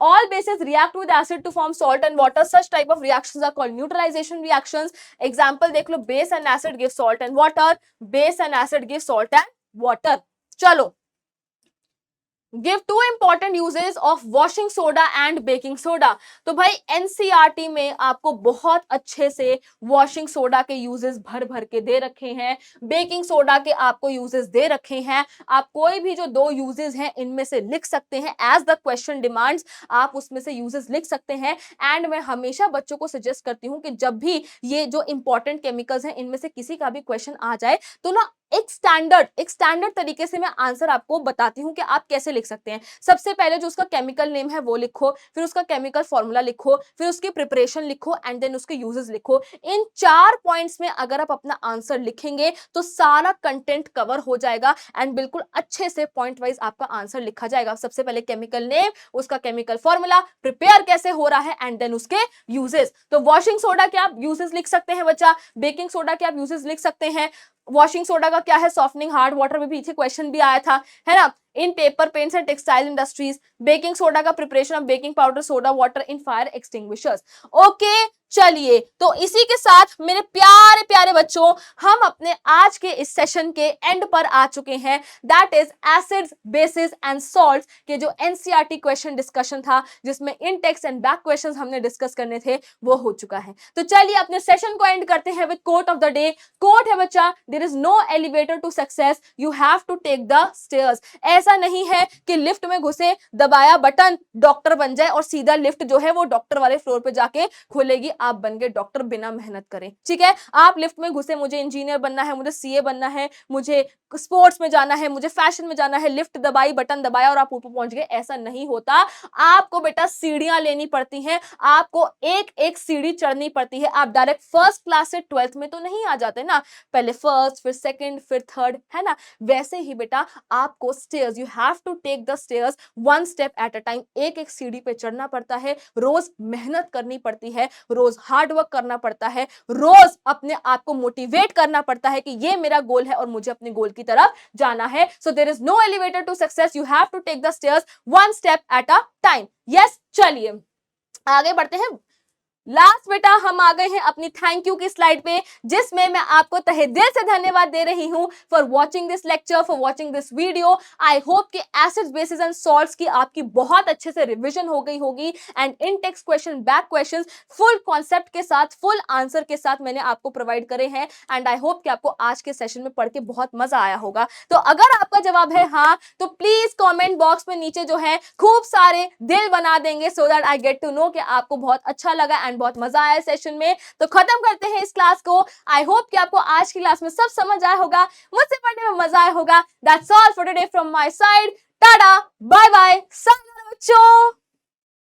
All bases react with acid to form salt and water. Such type of reactions are called neutralization reactions. Example देख लो, base and acid give salt and water. Base and acid give salt and water. चलो, give two important uses of washing soda and baking soda. तो भाई NCERT में आपको बहुत अच्छे से washing soda के यूजेस भर भर के दे रखे हैं, बेकिंग सोडा के आपको यूजेस दे रखे हैं। आप कोई भी जो दो यूजेस हैं इनमें से लिख सकते हैं, एज द क्वेश्चन डिमांड्स आप उसमें से यूजेस लिख सकते हैं। एंड मैं हमेशा बच्चों को सजेस्ट करती हूँ कि जब भी ये जो इंपॉर्टेंट केमिकल्स हैं इनमें से किसी का भी क्वेश्चन आ जाए तो ना एक स्टैंडर्ड तरीके से मैं आंसर आपको बताती हूँ कि आप कैसे लिख सकते हैं। सबसे पहले जो उसका केमिकल नेम है वो लिखो, फिर उसका केमिकल फॉर्मूला लिखो, फिर उसकी प्रिपरेशन लिखो एंड देन उसके यूजेस लिखो। इन 4 पॉइंट्स में अगर आप अपना आंसर लिखेंगे तो सारा कंटेंट कवर हो जाएगा एंड बिल्कुल अच्छे से पॉइंट वाइज आपका आंसर लिखा जाएगा। सबसे पहले केमिकल नेम, उसका केमिकल फॉर्मूला, प्रिपेयर कैसे हो रहा है एंड देन उसके यूजेस। तो वॉशिंग सोडा के आप यूजेस लिख सकते हैं बच्चा, बेकिंग सोडा के आप यूजेस लिख सकते हैं। वॉशिंग सोडा का क्या है, सॉफ्टनिंग हार्ड वाटर में पीछे क्वेश्चन भी आया था, है ना, in paper paints and textile industries. Baking soda का preparation of baking powder soda water in fire extinguishers. Okay, चलिए तो इसी के साथ मेरे प्यारे प्यारे बच्चों हम अपने आज के इस सेशन के एंड पर आ चुके हैं। That is acids bases and salts के जो एनसीईआरटी क्वेश्चन डिस्कशन था, जिसमें इन टेक्स्ट एंड बैक क्वेश्चंस हमने डिस्कस करने थे, वो हो चुका है। तो चलिए अपने सेशन को एंड करते हैं with quote of the day. Quote है बच्चा, there is no elevator to success, you have to take the stairs. ऐसा नहीं है कि लिफ्ट में घुसे, दबाया बटन, डॉक्टर बन जाए और सीधा लिफ्ट जो है वो डॉक्टर वाले फ्लोर पे जाके खुलेगी, आप बन गए डॉक्टर बिना मेहनत करें। ठीक है, आप लिफ्ट में घुसे, मुझे इंजीनियर बनना है, मुझे सीए बनना है, मुझे स्पोर्ट्स में जाना है, मुझे फैशन में जाना है, लिफ्ट दबाई, बटन दबाया और आप ऊपर पहुंच गए, ऐसा नहीं होता। आपको बेटा सीढ़ियां लेनी पड़ती हैं, आपको एक एक सीढ़ी चढ़नी पड़ती है। आप डायरेक्ट फर्स्ट क्लास से 12th में तो नहीं आ जाते ना, पहले फर्स्ट, फिर सेकंड, फिर थर्ड, है ना। वैसे ही बेटा आपको stairs, you have to take the stairs one step at a time. एक एक सीढ़ी पे चढ़ना पड़ता है, रोज मेहनत करनी पड़ती है, रोज हार्ड वर्क करना पड़ता है, रोज अपने आप को मोटिवेट करना पड़ता है कि ये मेरा गोल है और मुझे अपने गोल की तरफ जाना है। So there is no elevator to success, you have to take the stairs one step at a time. Yes, चलिए आगे बढ़ते हैं। लास्ट बेटा हम आ गए हैं अपनी थैंक यू की स्लाइड पे, जिसमें मैं आपको तहे दिल से धन्यवाद दे रही हूं for watching this lecture, for watching this video. I hope कि एसिड्स बेसिस एंड सॉल्ट्स की आपकी बहुत अच्छे से रिवीजन हो गई होगी and in text question, back questions full concept के साथ, फुल आंसर के साथ मैंने आपको प्रोवाइड करे हैं एंड आई होप कि आपको आज के सेशन में पढ़ के बहुत मजा आया होगा। तो अगर आपका जवाब है हाँ, तो प्लीज कॉमेंट बॉक्स में नीचे जो है खूब सारे दिल बना देंगे, so that I get to know कि आपको बहुत अच्छा लगा एंड बहुत मजा आया सेशन में। तो खत्म करते हैं इस क्लास को। आई होप कि आपको आज की क्लास में सब समझ आया होगा, मुझसे पढ़ने में मजा आया होगा। That's all for today from my side. Tata, bye bye, sayonara बच्चों।